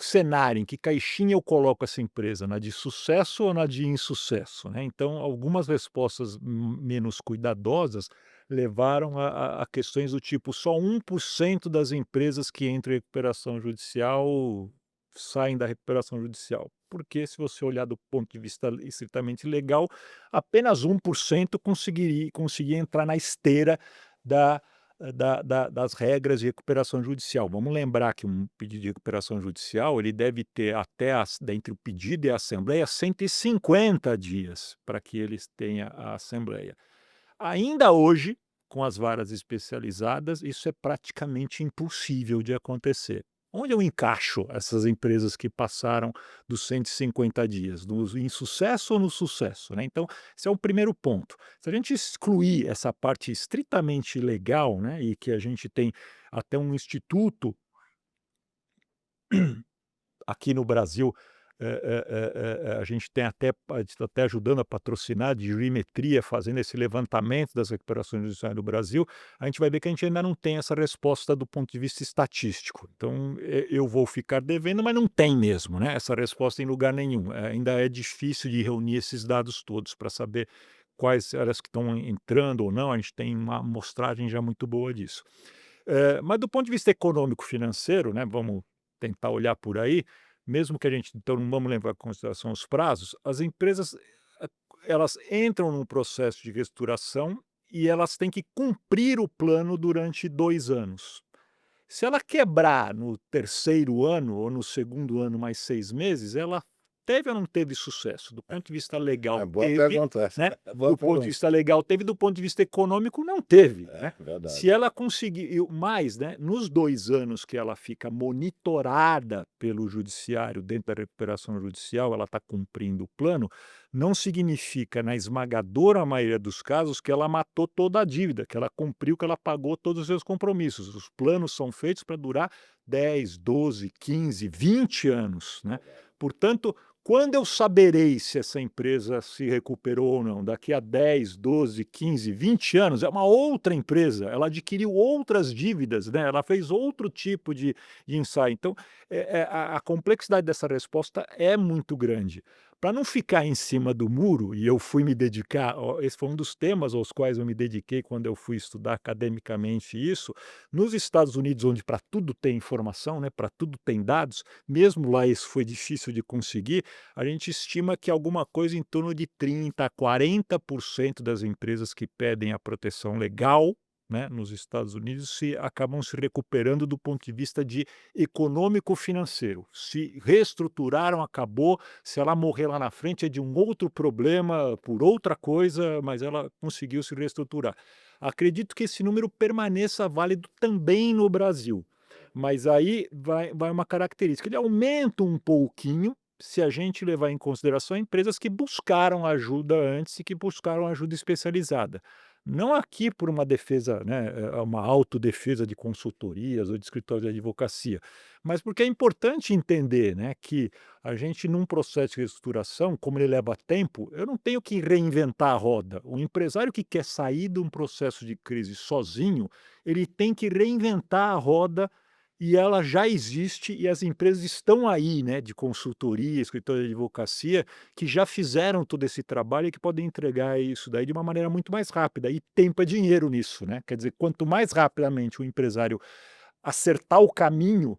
cenário, em que caixinha eu coloco essa empresa? Na de sucesso ou na de insucesso, né? Então, algumas respostas menos cuidadosas levaram a questões do tipo: só 1% das empresas que entram em recuperação judicial saem da recuperação judicial. Porque se você olhar do ponto de vista estritamente legal, apenas 1% conseguia entrar na esteira da das regras de recuperação judicial. Vamos lembrar que um pedido de recuperação judicial, ele deve ter até entre o pedido e a assembleia 150 dias para que eles tenha a assembleia. Ainda hoje, com as varas especializadas, isso é praticamente impossível de acontecer. Onde eu encaixo essas empresas que passaram dos 150 dias? No insucesso ou no sucesso, né? Então, esse é o primeiro ponto. Se a gente excluir essa parte estritamente legal, né, e que a gente tem até um instituto aqui no Brasil, a gente tem a gente está até ajudando a patrocinar de jurimetria, fazendo esse levantamento das recuperações judiciais do Brasil, a gente vai ver que a gente ainda não tem essa resposta do ponto de vista estatístico. Então, eu vou ficar devendo, mas não tem mesmo, né, essa resposta em lugar nenhum. Ainda é difícil de reunir esses dados todos para saber quais áreas que estão entrando ou não, a gente tem uma amostragem já muito boa disso. Mas do ponto de vista econômico financeiro, né, vamos tentar olhar por aí, mesmo que a gente então não vamos levar em consideração os prazos, as empresas, elas entram num processo de reestruturação e elas têm que cumprir o plano durante 2 anos. Se ela quebrar no terceiro ano ou no segundo ano mais 6 meses, ela teve ou não teve sucesso? Do ponto de vista legal, É boa teve, pergunta essa. né, É boa do ponto de pergunta. vista legal teve, do ponto de vista econômico não teve, É, né. verdade. Se ela conseguiu mais, né, nos 2 anos que ela fica monitorada pelo judiciário, dentro da recuperação judicial, ela está cumprindo o plano, não significa, na esmagadora maioria dos casos, que ela matou toda a dívida, que ela cumpriu, que ela pagou todos os seus compromissos. Os planos são feitos para durar 10, 12, 15, 20 anos, né. Portanto, quando eu saberei se essa empresa se recuperou ou não? Daqui a 10, 12, 15, 20 anos, é uma outra empresa, ela adquiriu outras dívidas, né, ela fez outro tipo de ensaio. Então, a complexidade dessa resposta é muito grande. Para não ficar em cima do muro, e eu fui me dedicar, esse foi um dos temas aos quais eu me dediquei quando eu fui estudar academicamente isso, nos Estados Unidos, onde para tudo tem informação, né, para tudo tem dados, mesmo lá isso foi difícil de conseguir, a gente estima que alguma coisa em torno de 30 a 40% das empresas que pedem a proteção legal, né, nos Estados Unidos, acabam se recuperando do ponto de vista de econômico-financeiro. Se reestruturaram, acabou. Se ela morrer lá na frente é de um outro problema, por outra coisa, mas ela conseguiu se reestruturar. Acredito que esse número permaneça válido também no Brasil, mas aí vai uma característica, ele aumenta um pouquinho se a gente levar em consideração empresas que buscaram ajuda antes e que buscaram ajuda especializada. Não aqui por uma defesa, né, uma autodefesa de consultorias ou de escritórios de advocacia, mas porque é importante entender, né, que a gente num processo de reestruturação, como ele leva tempo, eu não tenho que reinventar a roda. O empresário que quer sair de um processo de crise sozinho, ele tem que reinventar a roda e ela já existe e as empresas estão aí, né, de consultoria, escritório de advocacia, que já fizeram todo esse trabalho e que podem entregar isso daí de uma maneira muito mais rápida. E tempo é dinheiro nisso, né? Quer dizer, quanto mais rapidamente o empresário acertar o caminho,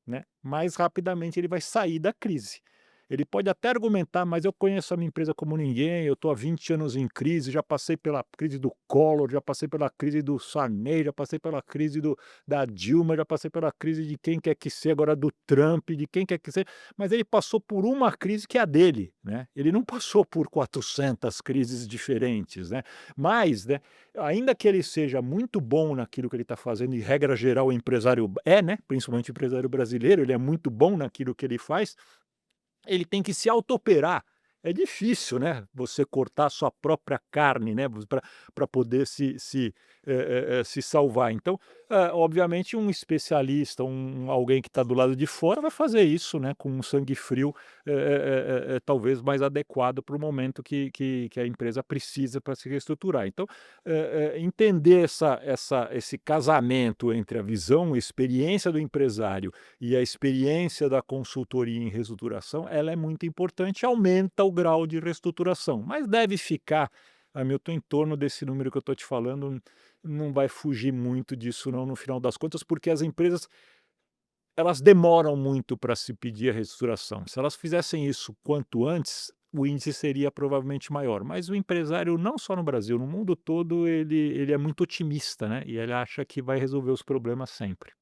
né, mais rapidamente ele vai sair da crise. Ele pode até argumentar, mas eu conheço a minha empresa como ninguém, eu estou há 20 anos em crise, já passei pela crise do Collor, já passei pela crise do Sarney, já passei pela crise da Dilma, já passei pela crise de quem quer que seja, agora do Trump, de quem quer que seja, mas ele passou por uma crise que é a dele, né? Ele não passou por 400 crises diferentes, né? Mas, né, ainda que ele seja muito bom naquilo que ele está fazendo, e regra geral o empresário é, né, principalmente o empresário brasileiro, ele é muito bom naquilo que ele faz, ele tem que se autooperar. É difícil, né, você cortar a sua própria carne, né, para poder se salvar. Então, obviamente um especialista, alguém que está do lado de fora vai fazer isso, né, com um sangue frio, talvez mais adequado para o momento que a empresa precisa para se reestruturar. Então, entender esse casamento entre a visão, a experiência do empresário e a experiência da consultoria em reestruturação, ela é muito importante, aumenta o grau de reestruturação, mas deve ficar, Hamilton, em torno desse número que eu estou te falando, não vai fugir muito disso não, no final das contas, porque as empresas, elas demoram muito para se pedir a reestruturação. Se elas fizessem isso quanto antes, o índice seria provavelmente maior, mas o empresário, não só no Brasil, no mundo todo, ele é muito otimista, né, e ele acha que vai resolver os problemas sempre.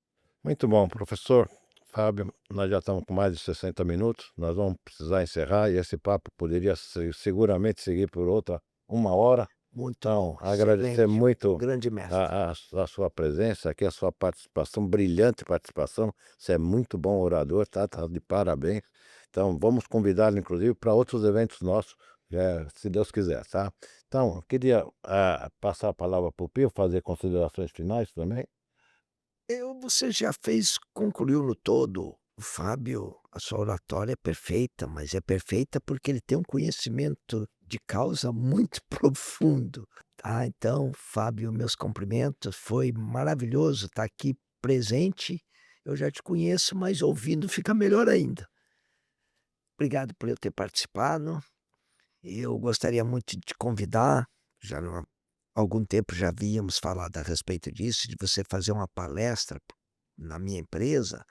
Muito bom, professor Fábio, nós já estamos com mais de 60 minutos, nós vamos precisar encerrar e esse papo poderia seguramente seguir por outra 1 hora. Muito Então, bom, agradecer excelente, muito grande mestre. a sua presença aqui, a sua participação, brilhante participação. Você é muito bom orador, tá de parabéns. Então, vamos convidá-lo, inclusive, para outros eventos nossos, se Deus quiser, tá? Então, eu queria passar a palavra para o Pio, fazer considerações finais também. Você já concluiu no todo. O Fábio, a sua oratória é perfeita, mas é perfeita porque ele tem um conhecimento de causa muito profundo, tá. Então, Fábio, meus cumprimentos, foi maravilhoso estar aqui presente. Eu já te conheço, mas ouvindo fica melhor ainda. Obrigado por eu ter participado. Eu gostaria muito de te convidar, já há algum tempo já havíamos falado a respeito disso, de você fazer uma palestra na minha empresa,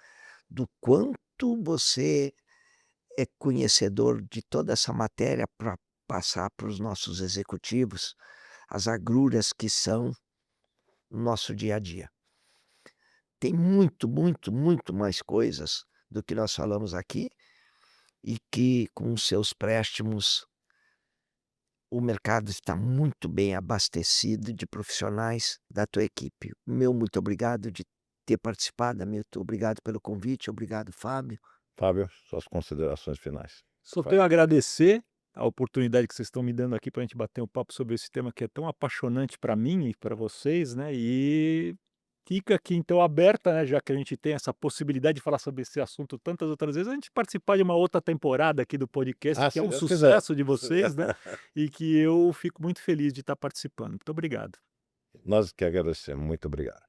do quanto você é conhecedor de toda essa matéria para passar para os nossos executivos. as agruras que são o nosso dia a dia. Tem muito, muito, muito mais coisas do que nós falamos aqui e que com os seus préstimos o mercado está muito bem abastecido de profissionais da tua equipe. Meu muito obrigado de ter participado, Hamilton, obrigado pelo convite, obrigado, Fábio. Fábio, suas considerações finais. Só Vai. tenho a agradecer a oportunidade que vocês estão me dando aqui para a gente bater um papo sobre esse tema que é tão apaixonante para mim e para vocês, né, e fica aqui então aberta, né, já que a gente tem essa possibilidade de falar sobre esse assunto tantas outras vezes, a gente participar de uma outra temporada aqui do podcast, Ah, que é se um Deus quiser. sucesso de vocês, né, e que eu fico muito feliz de estar participando. Muito obrigado. Nós que agradecemos. Muito obrigado.